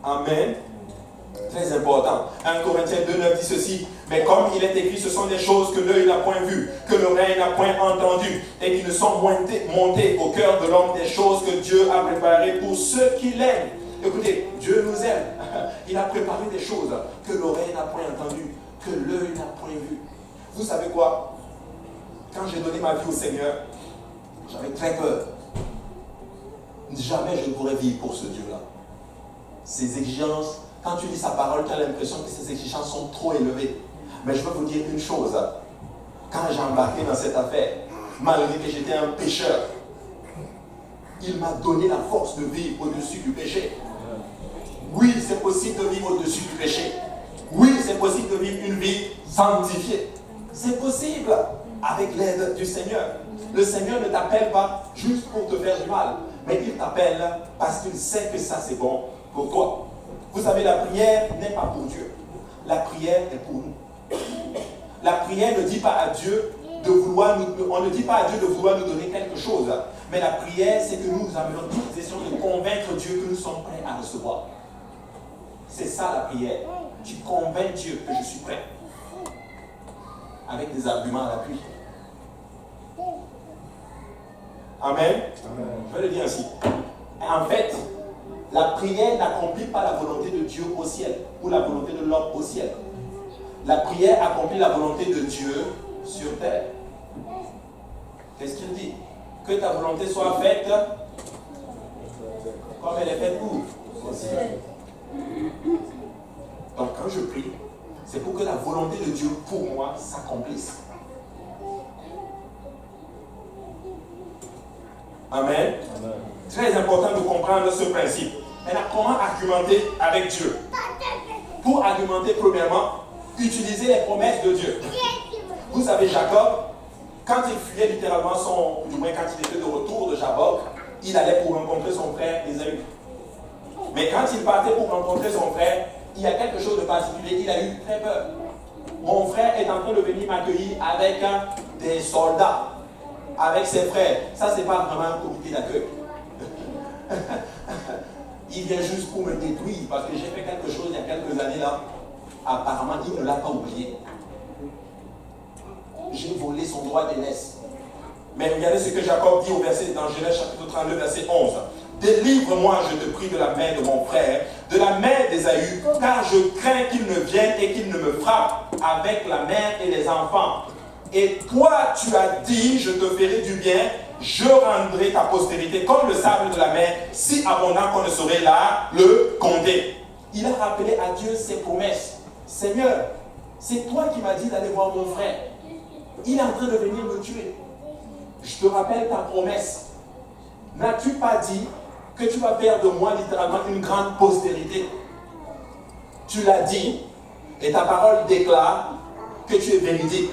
[SPEAKER 1] Amen. Très important. 1 Corinthiens 2,9 dit ceci. Mais comme il est écrit, ce sont des choses que l'œil n'a point vues, que l'oreille n'a point entendues, et qui ne sont montées au cœur de l'homme, des choses que Dieu a préparées pour ceux qui l'aiment. Écoutez, Dieu nous aime. Il a préparé des choses que l'oreille n'a point entendues, que l'œil n'a point vues. Vous savez quoi? Quand j'ai donné ma vie au Seigneur, j'avais très peur. Jamais je ne pourrais vivre pour ce Dieu-là. Ses exigences, quand tu lis sa parole, tu as l'impression que ses exigences sont trop élevées. Mais je veux vous dire une chose. Quand j'ai embarqué dans cette affaire, malgré que j'étais un pécheur, il m'a donné la force de vivre au-dessus du péché. Oui, c'est possible de vivre au-dessus du péché. Oui, c'est possible de vivre une vie sanctifiée. C'est possible avec l'aide du Seigneur. Le Seigneur ne t'appelle pas juste pour te faire du mal, mais il t'appelle parce qu'il sait que ça c'est bon pour toi. Vous savez, la prière n'est pas pour Dieu. La prière est pour nous. La prière ne dit pas à Dieu de vouloir on ne dit pas à Dieu de vouloir nous donner quelque chose. Mais la prière, c'est que nous essayons de convaincre Dieu que nous sommes prêts à recevoir. C'est ça la prière. Tu convaincs Dieu que je suis prêt. Avec des arguments à l'appui. Amen. Je vais le dire ainsi. En fait, la prière n'accomplit pas la volonté de Dieu au ciel ou la volonté de l'homme au ciel. La prière accomplit la volonté de Dieu sur terre. Qu'est-ce qu'il dit? Que ta volonté soit faite comme elle est faite où? Au ciel. Donc quand je prie, c'est pour que la volonté de Dieu pour moi s'accomplisse. Amen. Amen. Très important de comprendre ce principe. Maintenant, comment argumenter avec Dieu? Pour argumenter, premièrement, utiliser les promesses de Dieu. Vous savez, Jacob, quand il fuyait littéralement du moins quand il était de retour de Jabbok, il allait pour rencontrer son frère Ésaü. Mais quand il partait pour rencontrer son frère, il y a quelque chose de particulier, il a eu très peur. Mon frère est en train de venir m'accueillir avec des soldats, avec ses frères. Ça, c'est pas vraiment un comité d'accueil. Il vient juste pour me détruire parce que j'ai fait quelque chose il y a quelques années là. Apparemment, il ne l'a pas oublié. J'ai volé son droit d'aînesse. Mais regardez ce que Jacob dit au verset dans Genèse chapitre 32, verset 11. Délivre-moi, je te prie, de la main de mon frère, de la main d'Ésaü, car je crains qu'il ne vienne et qu'il ne me frappe avec la mère et les enfants. Et toi, tu as dit, je te ferai du bien, je rendrai ta postérité comme le sable de la mer, si abondant qu'on ne saurait là le compter. Il a rappelé à Dieu ses promesses. Seigneur, c'est toi qui m'as dit d'aller voir mon frère. Il est en train de venir me tuer. Je te rappelle ta promesse. N'as-tu pas dit que tu vas faire de moi littéralement une grande postérité? Tu l'as dit et ta parole déclare que tu es véridique.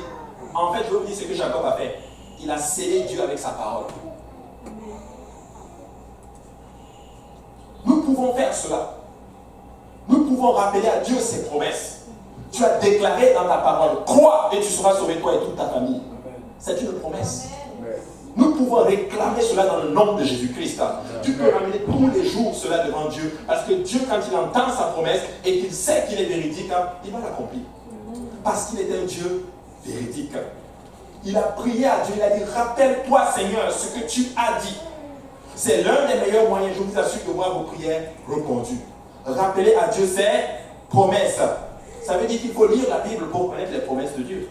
[SPEAKER 1] En fait, je veux vous dire ce que Jacob a fait. Il a scellé Dieu avec sa parole. Nous pouvons faire cela. Nous pouvons rappeler à Dieu ses promesses. Tu as déclaré dans ta parole, crois et tu seras sauvé, toi et toute ta famille. C'est une promesse. Nous pouvons réclamer cela dans le nom de Jésus-Christ. Tu peux ramener tous les jours cela devant Dieu, parce que Dieu, quand il entend sa promesse et qu'il sait qu'il est véridique, il va l'accomplir. Parce qu'il est un Dieu véridique. Il a prié à Dieu, il a dit, rappelle-toi Seigneur ce que tu as dit. C'est l'un des meilleurs moyens, je vous assure, de voir vos prières répondues. Rappeler à Dieu ses promesses. Ça veut dire qu'il faut lire la Bible pour connaître les promesses de Dieu.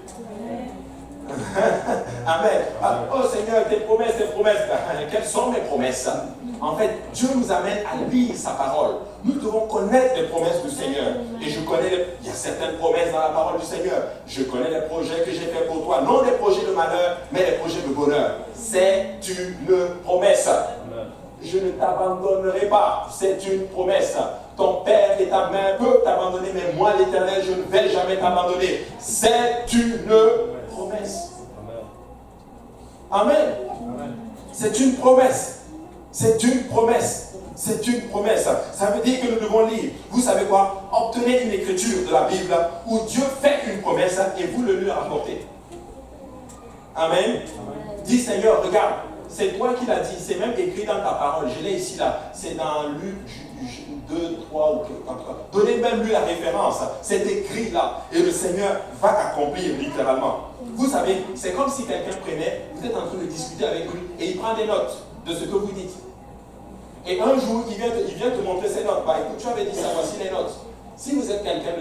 [SPEAKER 1] Amen. Oh Seigneur, tes promesses. Quelles sont mes promesses? En fait, Dieu nous amène à lire sa parole. Nous devons connaître les promesses du Seigneur. Et je connais, il y a certaines promesses dans la parole du Seigneur. Je connais les projets que j'ai faits pour toi. Non des projets de malheur, mais les projets de bonheur. C'est une promesse. Je ne t'abandonnerai pas. C'est une promesse. Ton père et ta mère peuvent t'abandonner, mais moi, l'Éternel, je ne vais jamais t'abandonner. C'est une promesse. Amen. C'est une promesse. C'est une promesse. C'est une promesse. Ça veut dire que nous devons lire. Vous savez quoi? Obtenez une écriture de la Bible où Dieu fait une promesse et vous le lui rapportez. Amen. Dis Seigneur, regarde, c'est toi qui l'as dit. C'est même écrit dans ta parole. Je l'ai ici là. C'est dans Luc 2, 3 ou quelque chose. Donnez même lui la référence. C'est écrit là. Et le Seigneur va accomplir littéralement. Vous savez, c'est comme si quelqu'un prenait, vous êtes en train de discuter avec lui et il prend des notes de ce que vous dites. Et un jour, il vient te montrer ses notes. Bah écoute, tu avais dit ça, voici les notes. Si vous êtes quelqu'un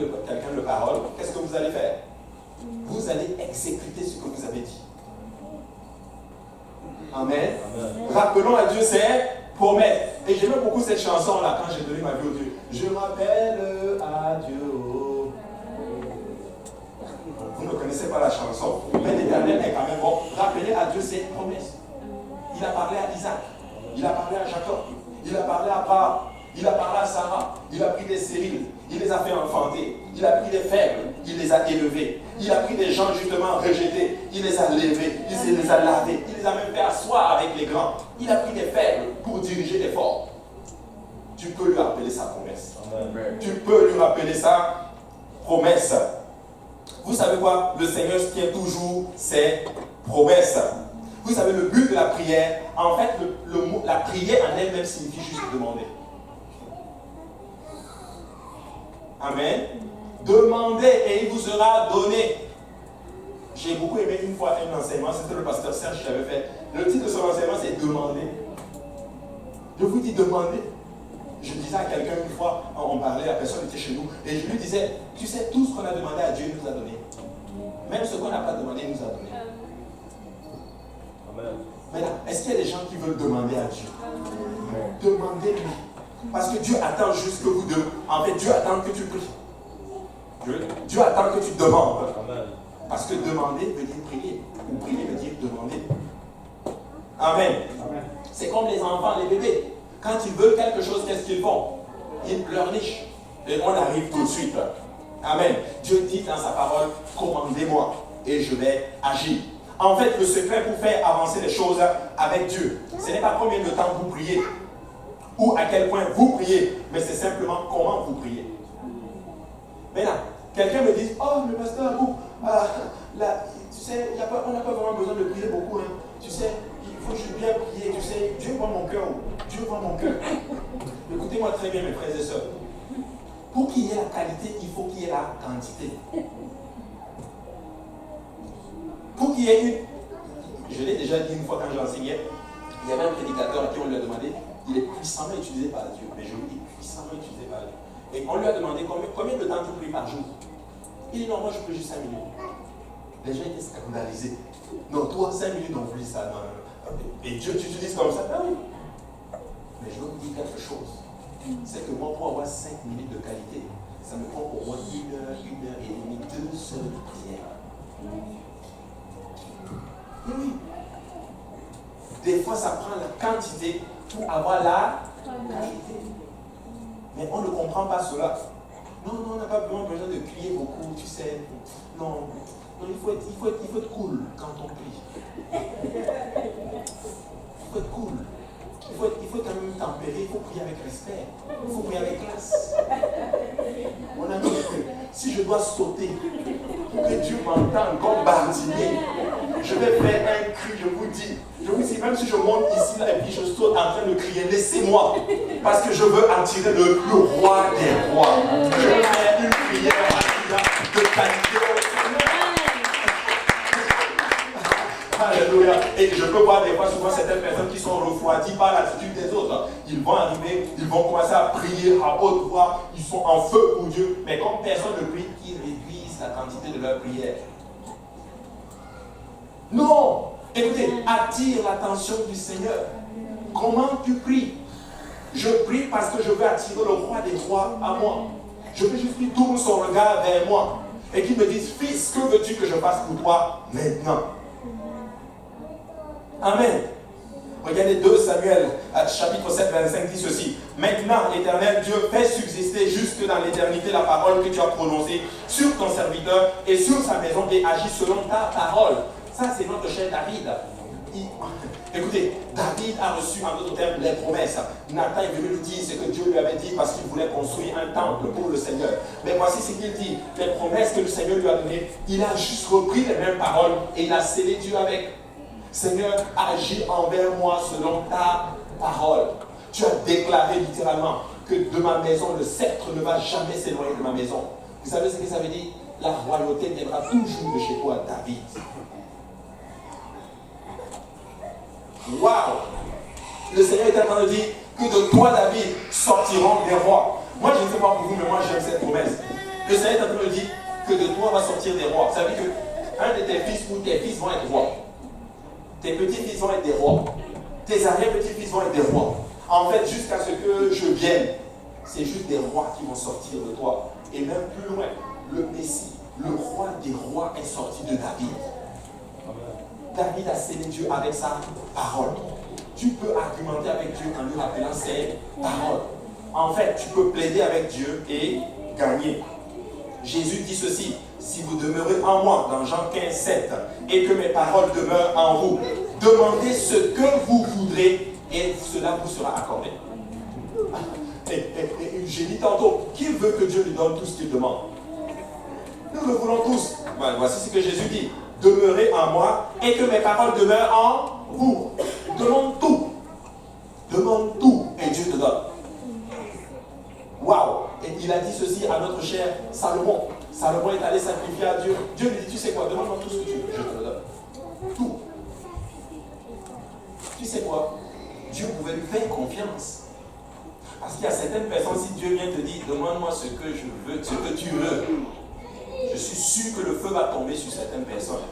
[SPEAKER 1] de parole, qu'est-ce que vous allez faire? Vous allez exécuter ce que vous avez dit. Amen. Amen. Rappelons à Dieu ses promesses. Et j'aime beaucoup cette chanson-là quand j'ai donné ma vie au Dieu. Je rappelle à Dieu. Vous ne connaissez pas la chanson, mais l'Éternel est quand même bon. Rappelez à Dieu ses promesses. Il a parlé à Isaac, il a parlé à Jacob, il a parlé à Abraham, il a parlé à Sarah, il a pris des stériles, il les a fait enfanter, il a pris des faibles, il les a élevés, il a pris des gens justement rejetés, il les a levés, il les a lavés, il les a même fait asseoir avec les grands, il a pris des faibles pour diriger des forts. Tu peux lui rappeler sa promesse. Amen. Tu peux lui rappeler sa promesse. Vous savez quoi? Le Seigneur tient toujours ses promesses. Vous savez, le but de la prière, en fait, la prière en elle-même signifie juste demander. Amen. Demandez et il vous sera donné. J'ai beaucoup aimé une fois un enseignement, c'était le pasteur Serge qui l'avait fait. Le titre de son enseignement, c'est Demander. Je vous dis demander. Je disais à quelqu'un une fois, on parlait, la personne était chez nous, et je lui disais, tu sais, tout ce qu'on a demandé à Dieu, il nous a donné. Même ce qu'on n'a pas demandé, il nous a donné. Amen. Maintenant, est-ce qu'il y a des gens qui veulent demander à Dieu? Demandez-lui. Parce que Dieu attend juste que vous demandez. En fait, Dieu attend que tu pries. Dieu attend que tu demandes. Amen. Parce que demander veut dire prier. Ou prier veut dire demander. Amen. Amen. C'est comme les enfants, les bébés. Quand ils veulent quelque chose, qu'est-ce qu'ils font? Ils pleurnichent. Et on arrive tout de suite. Amen. Dieu dit dans sa parole, commandez-moi et je vais agir. En fait, le secret pour faire avancer les choses avec Dieu, ce n'est pas combien de temps vous priez ou à quel point vous priez, mais c'est simplement comment vous priez. Maintenant, quelqu'un me dit, oh, le pasteur, tu sais, on n'a pas vraiment besoin de prier beaucoup. Hein. Tu sais, il faut juste bien prier. Tu sais, Dieu voit mon cœur. Dieu voit mon cœur. Écoutez-moi très bien, mes frères et sœurs. Pour qu'il y ait la qualité, il faut qu'il y ait la quantité. Pour qu'il y ait une... Je l'ai déjà dit une fois quand j'enseignais, il y avait un prédicateur à qui on lui a demandé, il est puissamment utilisé par Dieu. Mais je vous dis, puissamment utilisé par Dieu. Et on lui a demandé combien de temps tu pries par jour. Il dit non, moi je prie juste 5 minutes. Les gens étaient scandalisés. Non, toi, 5 minutes, on oublie ça. Non. Et Dieu, tu utilises comme ça? Ah oui. Mais je veux vous dire quelque chose. C'est que moi, pour avoir 5 minutes de qualité, ça me prend au moins 1 heure, 1 heure et demie, 2 heures de prière. Et oui. Des fois, ça prend la quantité pour avoir la qualité. Mais on ne comprend pas cela. Non, on n'a pas besoin de crier beaucoup, tu sais. Non, il faut être cool quand on prie. Il faut être cool. Il faut quand même tempérer, il faut prier avec respect. Il faut prier avec classe. Mon ami, si je dois sauter pour que Dieu m'entende comme Bartimée, je vais faire un cri, je vous dis, même si je monte ici là et puis je saute en train de crier, laissez-moi, parce que je veux attirer le roi des rois. Je veux faire une prière de qualité au Seigneur. Alléluia. Et je peux voir des fois souvent certaines personnes qui sont refroidies par l'attitude des autres. Ils vont arriver, ils vont commencer à prier à haute voix, ils sont en feu pour Dieu, mais comme personne ne prie, ils réduisent la quantité de leur prière. Non! Écoutez, attire l'attention du Seigneur. Comment tu pries? Je prie parce que je veux attirer le roi des rois à moi. Je veux juste qu'il tourne son regard vers moi et qu'il me dise, fils, que veux-tu que je fasse pour toi maintenant? Amen. Regardez 2 Samuel, chapitre 7, 25 dit ceci. Maintenant, l'Éternel Dieu fait subsister jusque dans l'éternité la parole que tu as prononcée sur ton serviteur et sur sa maison et agit selon ta parole. Ça, c'est notre cher David. Écoutez, David a reçu en d'autres termes les promesses. Nathan est venu lui dire ce que Dieu lui avait dit parce qu'il voulait construire un temple pour le Seigneur. Mais voici ce qu'il dit, les promesses que le Seigneur lui a données, il a juste repris les mêmes paroles et il a scellé Dieu avec. Seigneur, agis envers moi selon ta parole. Tu as déclaré littéralement que de ma maison, le sceptre ne va jamais s'éloigner de ma maison. Vous savez ce que ça veut dire? La royauté viendra toujours de chez toi, David. Waouh! Le Seigneur est en train de dire que de toi, David, sortiront des rois. Moi, je ne sais pas pour vous, mais moi, j'aime cette promesse. Le Seigneur est en train de dire que de toi va sortir des rois. Ça veut dire qu'un de tes fils ou tes fils vont être rois. Tes petits-fils vont être des rois. Tes arrière-petits-fils vont être des rois. En fait, jusqu'à ce que je vienne, c'est juste des rois qui vont sortir de toi. Et même plus loin, le Messie, le roi des rois est sorti de David. David a scellé Dieu avec sa parole. Tu peux argumenter avec Dieu en lui rappelant ses paroles. En fait, tu peux plaider avec Dieu et gagner. Jésus dit ceci: si vous demeurez en moi, dans Jean 15, 7, et que mes paroles demeurent en vous, demandez ce que vous voudrez et cela vous sera accordé. J'ai dit tantôt, qui veut que Dieu lui donne tout ce qu'il demande? Nous le voulons tous. Voici ce que Jésus dit: demeurez en moi et que mes paroles demeurent en vous. Demande tout. Demande tout et Dieu te donne. Waouh! Et il a dit ceci à notre cher Salomon. Salomon est allé sacrifier à Dieu. Dieu lui dit: tu sais quoi, demande-moi tout ce que tu veux, je te le donne. Tout. Tu sais quoi? Dieu pouvait lui faire confiance. Parce qu'il y a certaines personnes, si Dieu vient te dire: demande-moi ce que je veux, ce que tu veux, je suis sûr que le feu va tomber sur certaines personnes.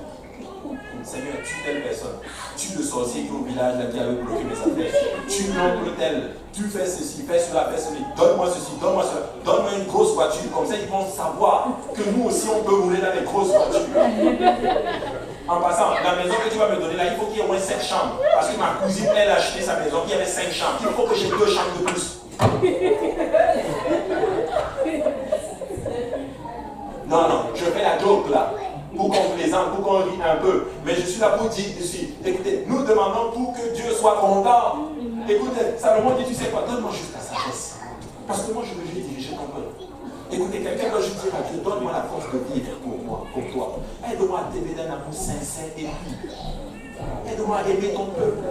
[SPEAKER 1] Seigneur, tue telle personne. Tue le sorcier qui est au village là, qui avait bloqué mes affaires. Tue l'oncle tel. Tu fais ceci, fais cela, fais cela. Donne-moi ceci, donne-moi cela. Donne-moi une grosse voiture. Comme ça, ils vont savoir que nous aussi, on peut rouler dans les grosses voitures. En passant, la maison que tu vas me donner là, il faut qu'il y ait au moins 7 chambres. Parce que ma cousine, elle a acheté sa maison, il y avait 5 chambres. Il faut que j'ai 2 chambres de plus. Non, non, je fais la joke là. Pour qu'on plaisante, pour qu'on rit un peu. Mais je suis là pour dire ici, écoutez, nous demandons pour que Dieu soit content. Écoutez, Salomon dit: tu sais quoi, donne-moi juste la sagesse. Parce que moi, je veux juste diriger ton peuple. Écoutez, quelqu'un doit juste dire à Dieu: donne-moi la force de vivre pour moi, pour toi. Aide-moi à t'aimer d'un amour sincère et pur. Aide-moi à aimer ton peuple.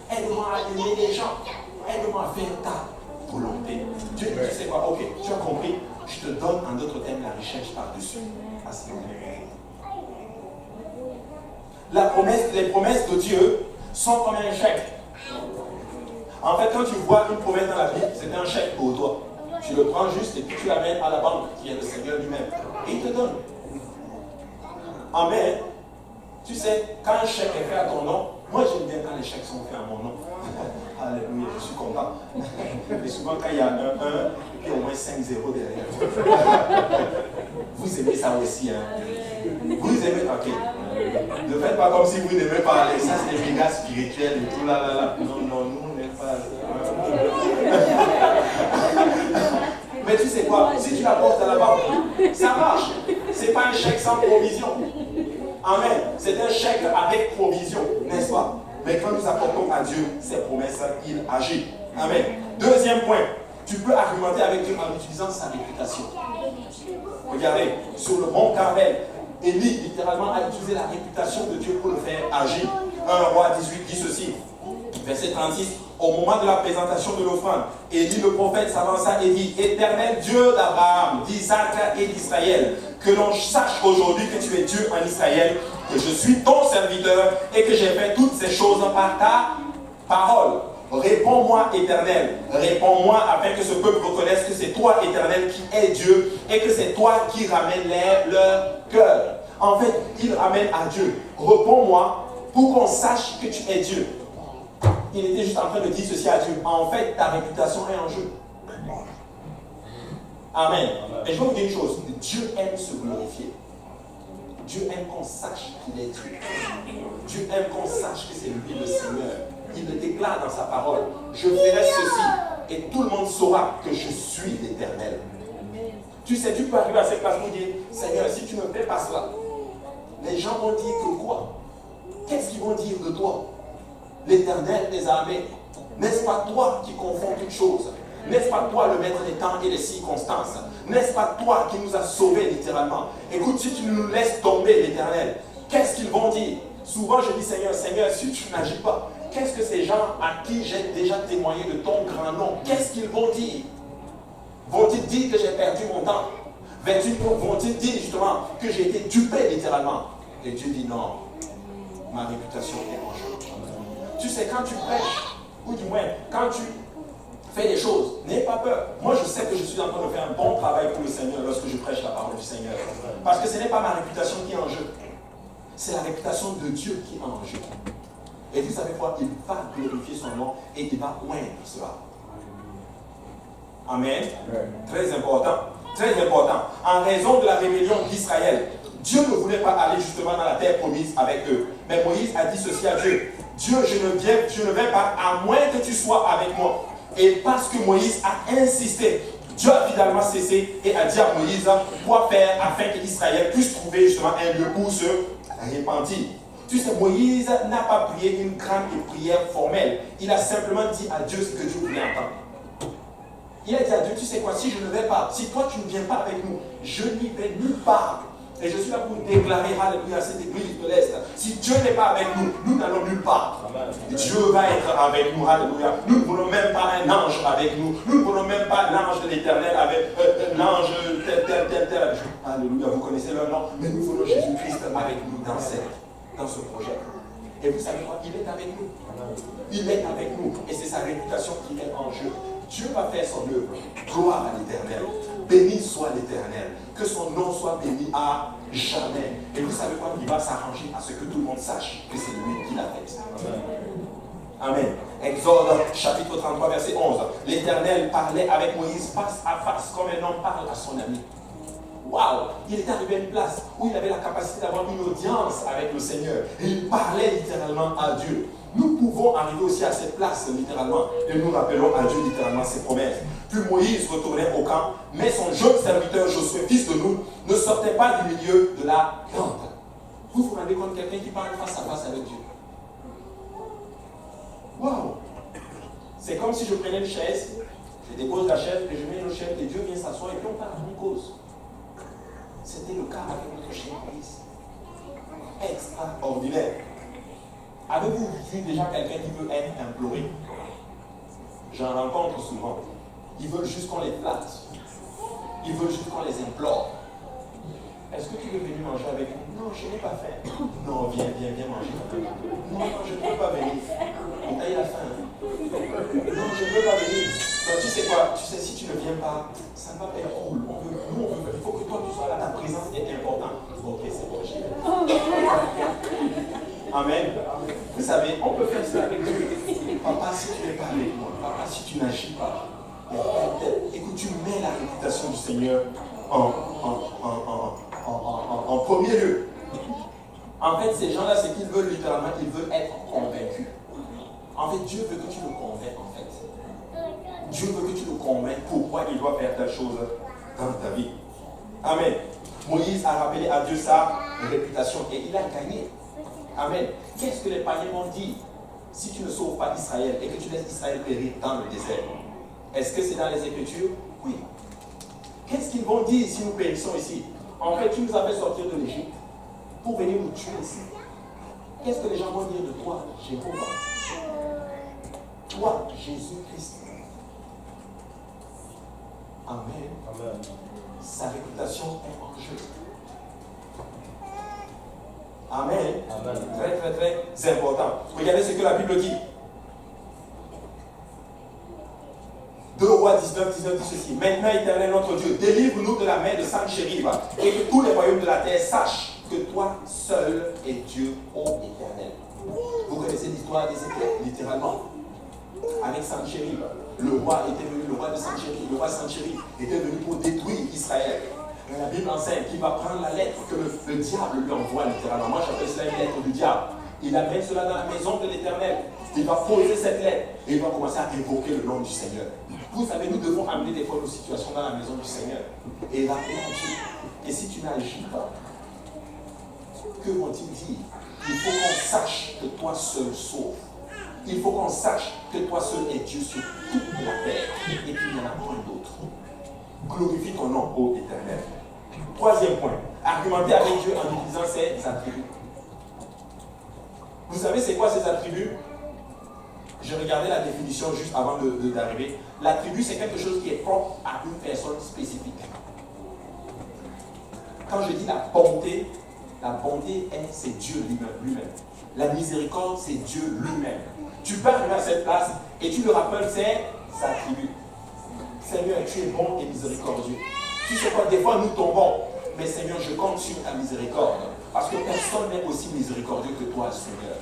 [SPEAKER 1] Aide-moi à aimer les gens. Aide-moi à faire ta volonté. Dieu dit: tu sais quoi, ok, tu as compris, je te donne en d'autres termes la richesse par-dessus. À ce moment-là. Les promesses de Dieu sont comme un chèque. En fait, quand tu vois une promesse dans la Bible, c'est un chèque pour toi. Tu le prends juste et puis tu l'amènes à la banque, qui est le Seigneur lui-même. Et il te donne. Amen. Tu sais, quand un chèque est fait à ton nom, moi j'aime bien quand les chèques sont faits à mon nom. Alléluia, je suis content. Et souvent quand il y a un 1, et puis au moins 5 0 derrière. Vous aimez ça aussi, hein? Vous aimez, ok. Ne faites pas comme si vous n'aimez pas. Ça, c'est des dégâts spirituels et tout là. Non, nous, on n'aime pas ça. Mais tu sais quoi? Si tu l'apportes à la banque, ça marche. C'est pas un chèque sans provision. Amen. C'est un chèque avec provision, n'est-ce pas? Mais quand nous apportons à Dieu ses promesses, il agit. Amen. Deuxième point, tu peux argumenter avec Dieu en utilisant sa réputation. Regardez, sur le mont Carmel, Élie, littéralement, a utilisé la réputation de Dieu pour le faire agir. 1 Roi 18 dit ceci, verset 36, au moment de la présentation de l'offrande, Élie le prophète s'avança et dit: Éternel Dieu d'Abraham, d'Isaac et d'Israël, que l'on sache aujourd'hui que tu es Dieu en Israël, que je suis ton serviteur et que j'ai fait toutes ces choses par ta parole. Réponds-moi, Éternel, réponds-moi afin que ce peuple reconnaisse que c'est toi, Éternel, qui es Dieu et que c'est toi qui ramènes leur cœur. En fait, il ramène à Dieu. Réponds-moi pour qu'on sache que tu es Dieu. Il était juste en train de dire ceci à Dieu. En fait, ta réputation est en jeu. Amen. Et je vais vous dire une chose. Dieu aime se glorifier. Dieu aime qu'on sache qu'il est Dieu. Dieu aime qu'on sache que c'est lui le Seigneur. Il le déclare dans sa parole. Je ferai ceci et tout le monde saura que je suis l'Éternel. Tu sais, tu peux arriver à cette place pour dire: Seigneur, si tu ne fais pas cela, les gens vont dire que quoi? Qu'est-ce qu'ils vont dire de toi? L'Éternel des armées, n'est-ce pas toi qui confonds toutes choses? N'est-ce pas toi le maître des temps et des circonstances? N'est-ce pas toi qui nous as sauvés littéralement? Écoute, si tu nous laisses tomber, l'Éternel, qu'est-ce qu'ils vont dire? Souvent je dis, Seigneur, Seigneur, si tu n'agis pas, qu'est-ce que ces gens à qui j'ai déjà témoigné de ton grand nom, qu'est-ce qu'ils vont dire? Vont-ils dire que j'ai perdu mon temps? Vont-ils dire justement que j'ai été dupé littéralement? Et Dieu dit non, ma réputation est en jeu. Tu sais, quand tu prêches, ou du moins quand tu fais des choses, n'aie pas peur. Moi je sais que je suis en train de faire un bon travail pour le Seigneur lorsque je prêche la parole du Seigneur. Parce que ce n'est pas ma réputation qui est en jeu. C'est la réputation de Dieu qui est en jeu. Et vous savez quoi? Il va glorifier son nom et il va oindre cela. Amen. Très important. Très important. En raison de la rébellion d'Israël, Dieu ne voulait pas aller justement dans la terre promise avec eux. Mais Moïse a dit ceci à Dieu. Dieu, je ne vais pas à moins que tu sois avec moi. Et parce que Moïse a insisté, Dieu a finalement cessé et a dit à Moïse quoi faire afin qu'Israël puisse trouver justement un lieu pour se repentir. Tu sais, Moïse n'a pas prié une grande prière formelle. Il a simplement dit à Dieu ce que Dieu voulait entendre. Il a dit à Dieu, tu sais quoi, si je ne vais pas, si toi tu ne viens pas avec nous, je n'y vais nulle part. Et je suis là pour déclarer, alléluia, cette église de l'Est. Si Dieu n'est pas avec nous, nous n'allons nulle part. Amen. Dieu va être avec nous, alléluia. Nous ne voulons même pas un ange avec nous. Nous ne voulons même pas l'ange de l'Éternel avec l'ange tel. Alléluia, vous connaissez leur nom. Mais nous voulons Jésus-Christ avec nous dans ce projet. Et vous savez quoi? Il est avec nous. Il est avec nous. Et c'est sa réputation qui est en jeu. Dieu va faire son œuvre. Gloire à l'Éternel. Béni soit l'Éternel. Que son nom soit béni à jamais. Et vous savez quoi? Il va s'arranger à ce que tout le monde sache que c'est lui qui l'a fait. Amen. Exode chapitre 33 verset 11. L'Éternel parlait avec Moïse face à face comme un homme parle à son ami. Waouh! Il était arrivé à une place où il avait la capacité d'avoir une audience avec le Seigneur. Et il parlait littéralement à Dieu. Nous pouvons arriver aussi à cette place littéralement et nous rappelons à Dieu littéralement ses promesses. Puis Moïse retournait au camp, mais son jeune serviteur Josué, fils de Nun, ne sortait pas du milieu de la tente. Vous vous rendez compte, quelqu'un qui parle face à face avec Dieu. Waouh! C'est comme si je prenais une chaise, je dépose la chaise et je mets une chaise et Dieu vient s'asseoir et puis on parle à une cause. C'était le cas avec notre cher Moïse. Extraordinaire. Avez-vous vu déjà quelqu'un qui veut être imploré? J'en rencontre souvent. Ils veulent juste qu'on les flatte. Ils veulent juste qu'on les implore. Est-ce que tu veux venir manger avec nous? Non, je n'ai pas faim. Non, viens manger avec nous. Non, je ne peux pas venir. On taille la faim. Non, je ne veux pas venir. Donc, tu sais quoi? Tu sais, si tu ne viens pas, ça ne va pas être cool. Il faut que toi tu sois là. Ta présence est importante. Ok, c'est bon, j'y vais. Amen. Vous savez, on peut faire ça avec Dieu. Papa, si tu n'es pas avec moi, papa, si tu n'agis pas, écoute, tu mets la réputation du Seigneur en premier lieu. En fait, ces gens-là, c'est qu'ils veulent littéralement, ils veulent être convaincus. En fait, Dieu veut que tu le convainques, en fait. Dieu veut que tu le convainques pourquoi il doit faire telle chose dans ta vie. Amen. Moïse a rappelé à Dieu sa réputation et il a gagné. Amen. Qu'est-ce que les païens vont dire si tu ne sauves pas Israël et que tu laisses Israël périr dans le désert? Est-ce que c'est dans les Écritures? Oui. Qu'est-ce qu'ils vont dire si nous périssons ici? En fait, tu nous as fait sortir de l'Égypte pour venir nous tuer ici. Qu'est-ce que les gens vont dire de toi, Jéhovah? Toi, Jésus-Christ. Amen. Amen. Sa réputation est en jeu. Amen. Amen. Très, très, très important. Regardez ce que la Bible dit. 2 Rois 19 dit ceci. Maintenant, Éternel notre Dieu, délivre-nous de la main de Sanchérib et que tous les royaumes de la terre sachent que toi seul es Dieu, ô Éternel. Vous connaissez l'histoire d'Ézéchiel, littéralement. Avec Sanchérib, le roi de Sanchérib était venu pour détruire Israël. La Bible enseigne qu'il va prendre la lettre que le diable lui envoie littéralement. Moi j'appelle cela une lettre du diable. Il amène cela dans la maison de l'Éternel. Il va poser cette lettre et il va commencer à invoquer le nom du Seigneur. Vous savez, nous devons amener des fois nos situations dans la maison du Seigneur et rappeler à Dieu. Et si tu n'agis pas, que vont-ils dire? il faut qu'on sache que toi seul sauve. Il faut qu'on sache que toi seul es Dieu sur toute la terre et qu'il n'y en a point d'autre. Glorifie ton nom, ô Éternel. Troisième point, argumenter avec Dieu en utilisant ses attributs. Vous savez c'est quoi ces attributs? Je regardais la définition juste avant d'arriver. L'attribut, c'est quelque chose qui est propre à une personne spécifique. Quand je dis la bonté, c'est Dieu lui-même. La miséricorde, c'est Dieu lui-même. Tu peux arriver à cette place et tu le rappelles ses attributs. Seigneur, tu es bon et miséricordieux. Tu sais quoi, des fois nous tombons, mais Seigneur, je compte sur ta miséricorde. Parce que personne n'est aussi miséricordieux que toi, Seigneur.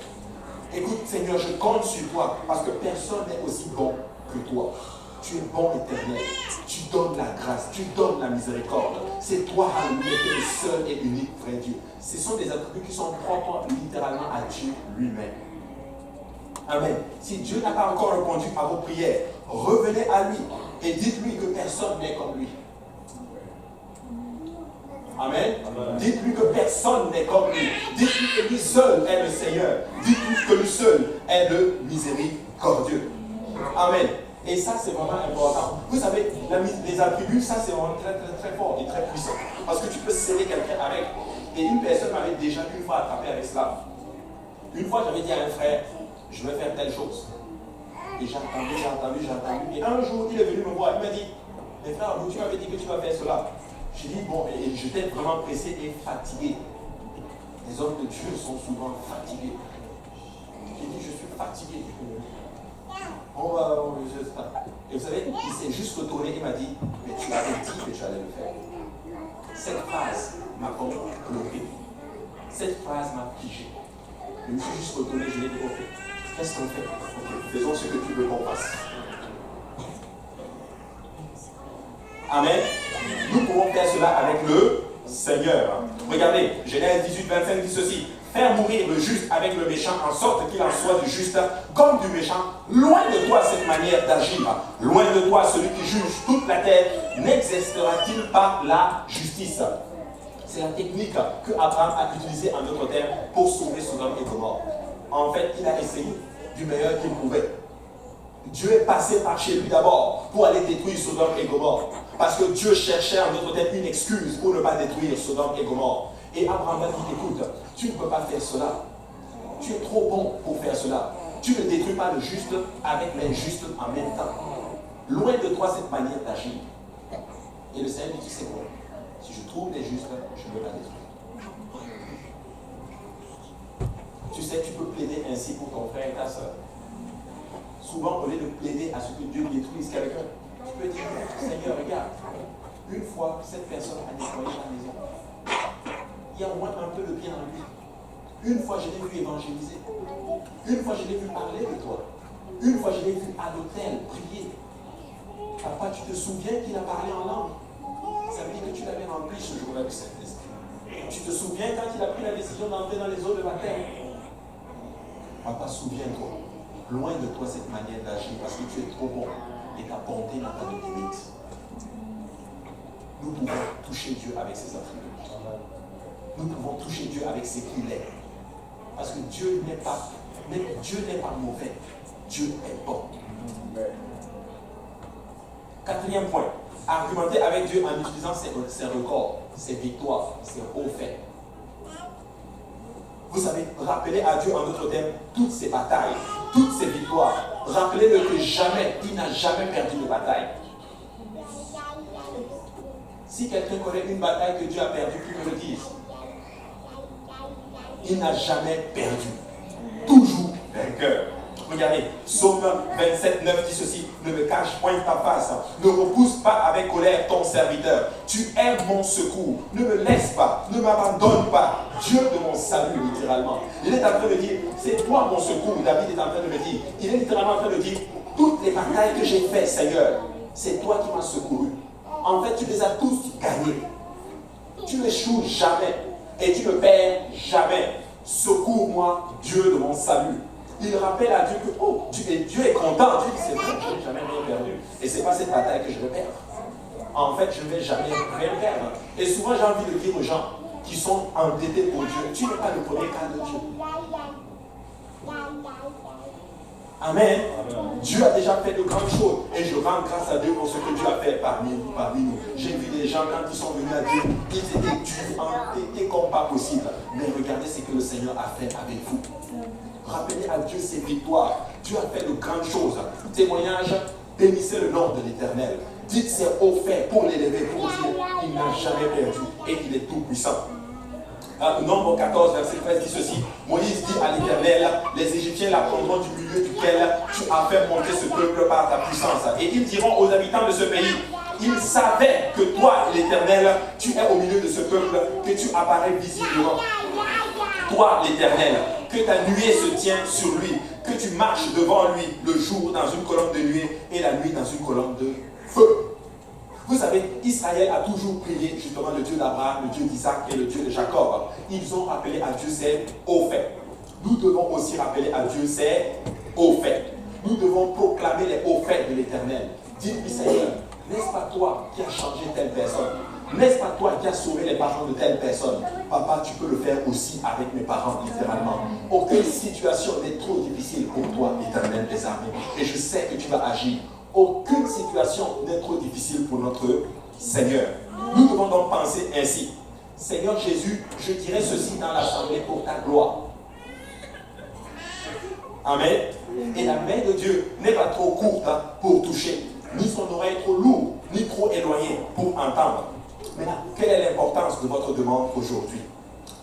[SPEAKER 1] Écoute, Seigneur, je compte sur toi, parce que personne n'est aussi bon que toi. Tu es bon, Éternel. Tu donnes la grâce, tu donnes la miséricorde. C'est toi, alléluia, qui es le seul et unique vrai Dieu. Ce sont des attributs qui sont propres littéralement à Dieu lui-même. Amen. Si Dieu n'a pas encore répondu à vos prières, revenez à lui et dites-lui que personne n'est comme lui. Amen. Amen. Dites-lui que personne n'est comme lui. Dites-lui que lui seul est le Seigneur. Dites-lui que lui seul est le miséricordieux. Amen. Et ça, c'est vraiment important. Vous savez, les attributs, ça, c'est vraiment très, très, très fort et très puissant. Parce que tu peux serrer quelqu'un avec. Et une personne m'avait déjà une fois attrapé avec cela. Une fois, j'avais dit à un frère, je vais faire telle chose. Et j'ai entendu. Et un jour, il est venu me voir. Il m'a dit, mais frère, tu m'avais dit que tu vas faire cela. J'ai dit, bon, et j'étais vraiment pressé et fatigué. Les hommes de Dieu sont souvent fatigués. J'ai dit, je suis fatigué. Et vous savez, il s'est juste retourné et m'a dit, mais tu avais dit que tu allais le faire. Cette phrase m'a bloqué. Cette phrase m'a figé. Je me suis juste retourné, je lui ai dit, ok, qu'est-ce qu'on fait? Ok, faisons ce que tu veux qu'on fasse. Amen. Nous pouvons faire cela avec le Seigneur. Regardez, Genèse 18, 25 dit ceci. Faire mourir le juste avec le méchant en sorte qu'il en soit du juste comme du méchant. Loin de toi cette manière d'agir. Loin de toi celui qui juge toute la terre. N'existera-t-il pas la justice? C'est la technique que Abraham a utilisée en d'autres termes pour sauver Sodome et Gomorrhe. En fait, il a essayé du meilleur qu'il pouvait. Dieu est passé par chez lui d'abord pour aller détruire Sodome et Gomorrhe. Parce que Dieu cherchait en d'autres termes une excuse pour ne pas détruire Sodome et Gomorrhe. Et Abraham a dit, écoute, tu ne peux pas faire cela. Tu es trop bon pour faire cela. Tu ne détruis pas le juste avec l'injuste en même temps. Loin de toi cette manière d'agir. Et le Seigneur dit, tu sais quoi, si je trouve les justes, je ne veux pas détruire. Tu sais, tu peux plaider ainsi pour ton frère et ta soeur. Souvent, au lieu de plaider à ce que Dieu détruise quelqu'un, tu peux dire, Seigneur, regarde, une fois cette personne a nettoyé la maison, il y a au moins un peu de bien en lui. Une fois, je l'ai vu évangéliser. Une fois, je l'ai vu parler de toi. Une fois, je l'ai vu à l'autel prier. Papa, tu te souviens qu'il a parlé en langue? Ça veut dire que tu l'avais rempli ce jour-là du Saint-Esprit. Tu te souviens quand il a pris la décision d'entrer dans les eaux de baptême? Papa, souviens-toi. Loin de toi cette manière d'agir parce que tu es trop bon et ta bonté n'a pas de limite. Nous pouvons toucher Dieu avec ses attributs. Nous pouvons toucher Dieu avec ce qu'il est. Parce que Dieu n'est pas mauvais. Dieu est bon. Quatrième point. Argumenter avec Dieu en utilisant ses records, ses victoires, ses hauts faits. Vous savez, rappelez à Dieu en d'autres termes toutes ses batailles, toutes ses victoires. Rappelez-le que jamais, il n'a jamais perdu de bataille. Si quelqu'un connaît une bataille que Dieu a perdue, qu'il me le dise. Il n'a jamais perdu. Toujours vainqueur. Regardez, Psaume 27, 9 dit ceci. Ne me cache point ta face. Ne repousse pas avec colère ton serviteur. Tu es mon secours. Ne me laisse pas. Ne m'abandonne pas. Dieu de mon salut, littéralement. Il est en train de dire, c'est toi mon secours. David est en train de me dire. Il est littéralement en train de dire, toutes les batailles que j'ai faites, Seigneur, c'est toi qui m'as secouru. En fait, tu les as tous gagnés. Tu n'échoues jamais. Et tu ne perds jamais. Secours-moi, Dieu de mon salut. Il rappelle à Dieu que Dieu est content. Dieu dit, c'est vrai, je n'ai jamais rien perdu. Et ce n'est pas cette bataille que je vais perdre. En fait, je ne vais jamais rien perdre. Et souvent, j'ai envie de dire aux gens qui sont endettés pour Dieu. Tu n'es pas le premier cas de Dieu. Amen. Dieu a déjà fait de grandes choses et je rends grâce à Dieu pour ce que Dieu a fait parmi nous. J'ai vu des gens quand ils sont venus à Dieu, ils étaient durs, entêtés comme pas possible. Mais regardez ce que le Seigneur a fait avec vous. Rappelez à Dieu ses victoires. Dieu a fait de grandes choses. Témoignage, bénissez le nom de l'Éternel. Dites ses hauts faits pour l'élever, pour dire qu'il n'a jamais perdu et qu'il est tout puissant. Nombre 14, verset 13 dit ceci. Moïse dit à l'Éternel, les Égyptiens la prendront du milieu duquel tu as fait monter ce peuple par ta puissance. Et ils diront aux habitants de ce pays, ils savaient que toi, l'Éternel, tu es au milieu de ce peuple, que tu apparais visiblement. Toi, l'Éternel, que ta nuée se tient sur lui, que tu marches devant lui le jour dans une colonne de nuée et la nuit dans une colonne de feu. Vous savez, Israël a toujours prié justement le Dieu d'Abraham, le Dieu d'Isaac et le Dieu de Jacob. Ils ont appelé à Dieu ses hauts faits. Nous devons aussi rappeler à Dieu ses hauts faits. Nous devons proclamer les hauts faits de l'Éternel. Dites-lui, Seigneur, n'est-ce pas toi qui as changé telle personne? N'est-ce pas toi qui as sauvé les parents de telle personne? Papa, tu peux le faire aussi avec mes parents, littéralement. Aucune situation n'est trop difficile pour toi, l'Éternel des armées. Et je sais que tu vas agir. Aucune situation n'est trop difficile pour notre Seigneur. Nous devons donc penser ainsi. Seigneur Jésus, je dirai ceci dans l'assemblée pour ta gloire. Amen. Et la main de Dieu n'est pas trop courte pour toucher, ni son oreille trop lourde, ni trop éloignée pour entendre. Maintenant, quelle est l'importance de votre demande aujourd'hui?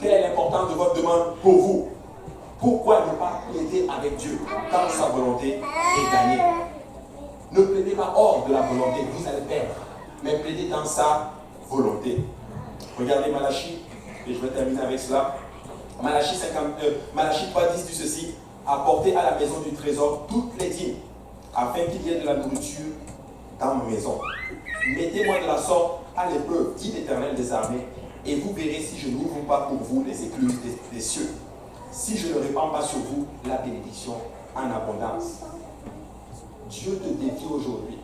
[SPEAKER 1] Quelle est l'importance de votre demande pour vous? Pourquoi ne pas plaider avec Dieu dans sa volonté et gagner? Ne plaidez pas hors de la volonté, vous allez perdre, mais plaidez dans sa volonté. Regardez Malachie, et je vais terminer avec cela. Malachie 3.10 dit ceci: apportez à la maison du trésor toutes les dîmes, afin qu'il y ait de la nourriture dans ma maison. Mettez-moi de la sorte à l'épreuve, dit l'Éternel des armées, et vous verrez si je n'ouvre pas pour vous les écluses des cieux, si je ne répands pas sur vous la bénédiction en abondance. Dieu te défie aujourd'hui.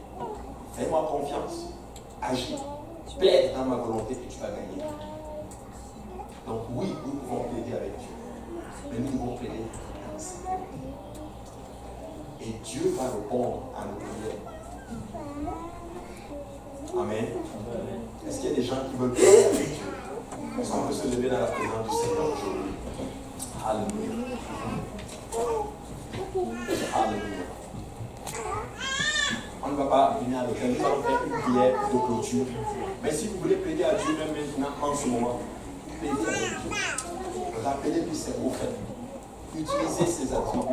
[SPEAKER 1] Fais-moi confiance. Agis. Plaide dans ma volonté et tu vas gagner. Donc oui, nous pouvons plaider avec Dieu. Mais nous devons plaider ensemble. Et Dieu va répondre à nos prières. Amen. Est-ce qu'il y a des gens qui veulent plaider avec Dieu? Est-ce qu'on peut se lever dans la présence du Seigneur aujourd'hui? Alléluia. Alléluia. On ne va pas venir à l'hôtel, nous allons faire une prière de clôture. Mais si vous voulez plaider à Dieu même maintenant, en ce moment, plaidez avec Dieu. Rappelez-lui ses hauts faits. Utilisez ses attributs.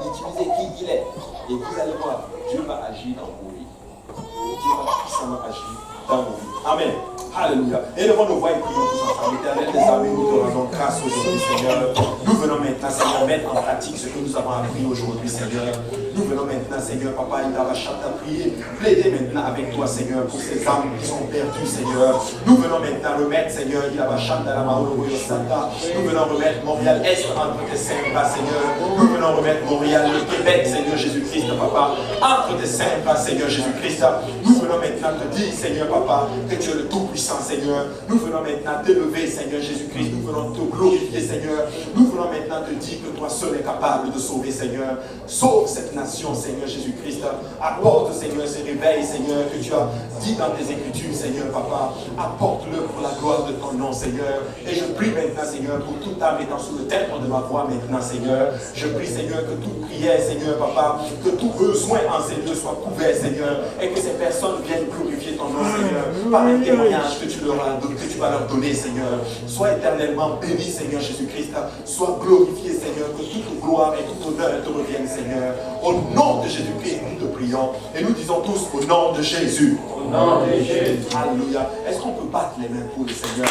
[SPEAKER 1] Utilisez qui il est. Et vous allez voir, Dieu va agir dans vos vies. Dieu va puissamment agir dans vos vies. Amen. Alléluia. Élevons nos voix et prions tous ensemble. Éternel des armées, nous te rendons grâce aujourd'hui, Seigneur. Nous venons maintenant, Seigneur, mettre en pratique ce que nous avons appris aujourd'hui, Seigneur. Nous venons maintenant, Seigneur, Papa, il va chanter à prier. Plaider maintenant avec toi, Seigneur, pour ces âmes qui sont perdues, Seigneur. Nous venons maintenant remettre, Seigneur, il va chanter à la Maolo Santa. Nous venons remettre Montréal-Est entre tes saints bras, Seigneur. Nous venons remettre Montréal, le Québec, Seigneur Jésus-Christ, Papa, entre tes saints bras, Seigneur Jésus-Christ. Nous venons maintenant te dire, Seigneur, Papa, que tu es le Tout-Puissant, Seigneur. Nous venons maintenant t'élever, Seigneur Jésus-Christ. Nous venons te glorifier, Seigneur. Nous venons maintenant te dire que toi seul es capable de sauver, Seigneur. Sauve cette nation, Seigneur Jésus-Christ. Apporte, Seigneur, ce réveil, Seigneur, que tu as dit dans tes Écritures, Seigneur, Papa. Apporte-le pour la gloire de ton nom, Seigneur. Et je prie maintenant, Seigneur, pour toute âme étant sous le temple de ma voix maintenant, Seigneur. Je prie, Seigneur, que toute prière, Seigneur, Papa, que tout besoin en ces lieux soit couvert, Seigneur. Et que ces personnes viennent glorifier ton nom, Seigneur, par un témoignage que tu vas leur donner, Seigneur. Sois éternellement béni, Seigneur Jésus-Christ. Sois glorifié, Seigneur, que toute gloire et tout honneur te reviennent, Seigneur. Au nom de Jésus-Christ, nous te prions. Et nous disons tous au nom de Jésus.
[SPEAKER 2] Au nom de Jésus.
[SPEAKER 1] Alléluia. Est-ce qu'on peut battre les mains pour le Seigneur?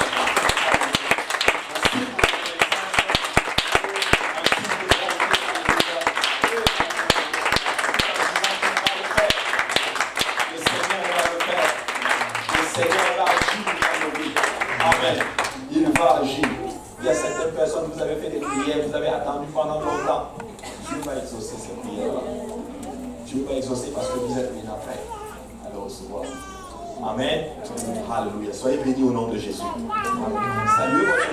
[SPEAKER 1] Vous avez attendu pendant longtemps. Dieu va exaucer ces prières-là. Dieu va exaucer parce que vous êtes maintenant prêts à le recevoir. Amen. Alléluia. Soyez bénis au nom de Jésus. Amen. Saluez votre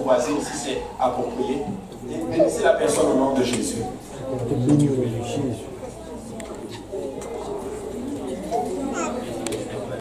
[SPEAKER 1] voisin si c'est approprié. Et bénissez la personne au nom de Jésus.
[SPEAKER 2] Bénis au nom de Jésus.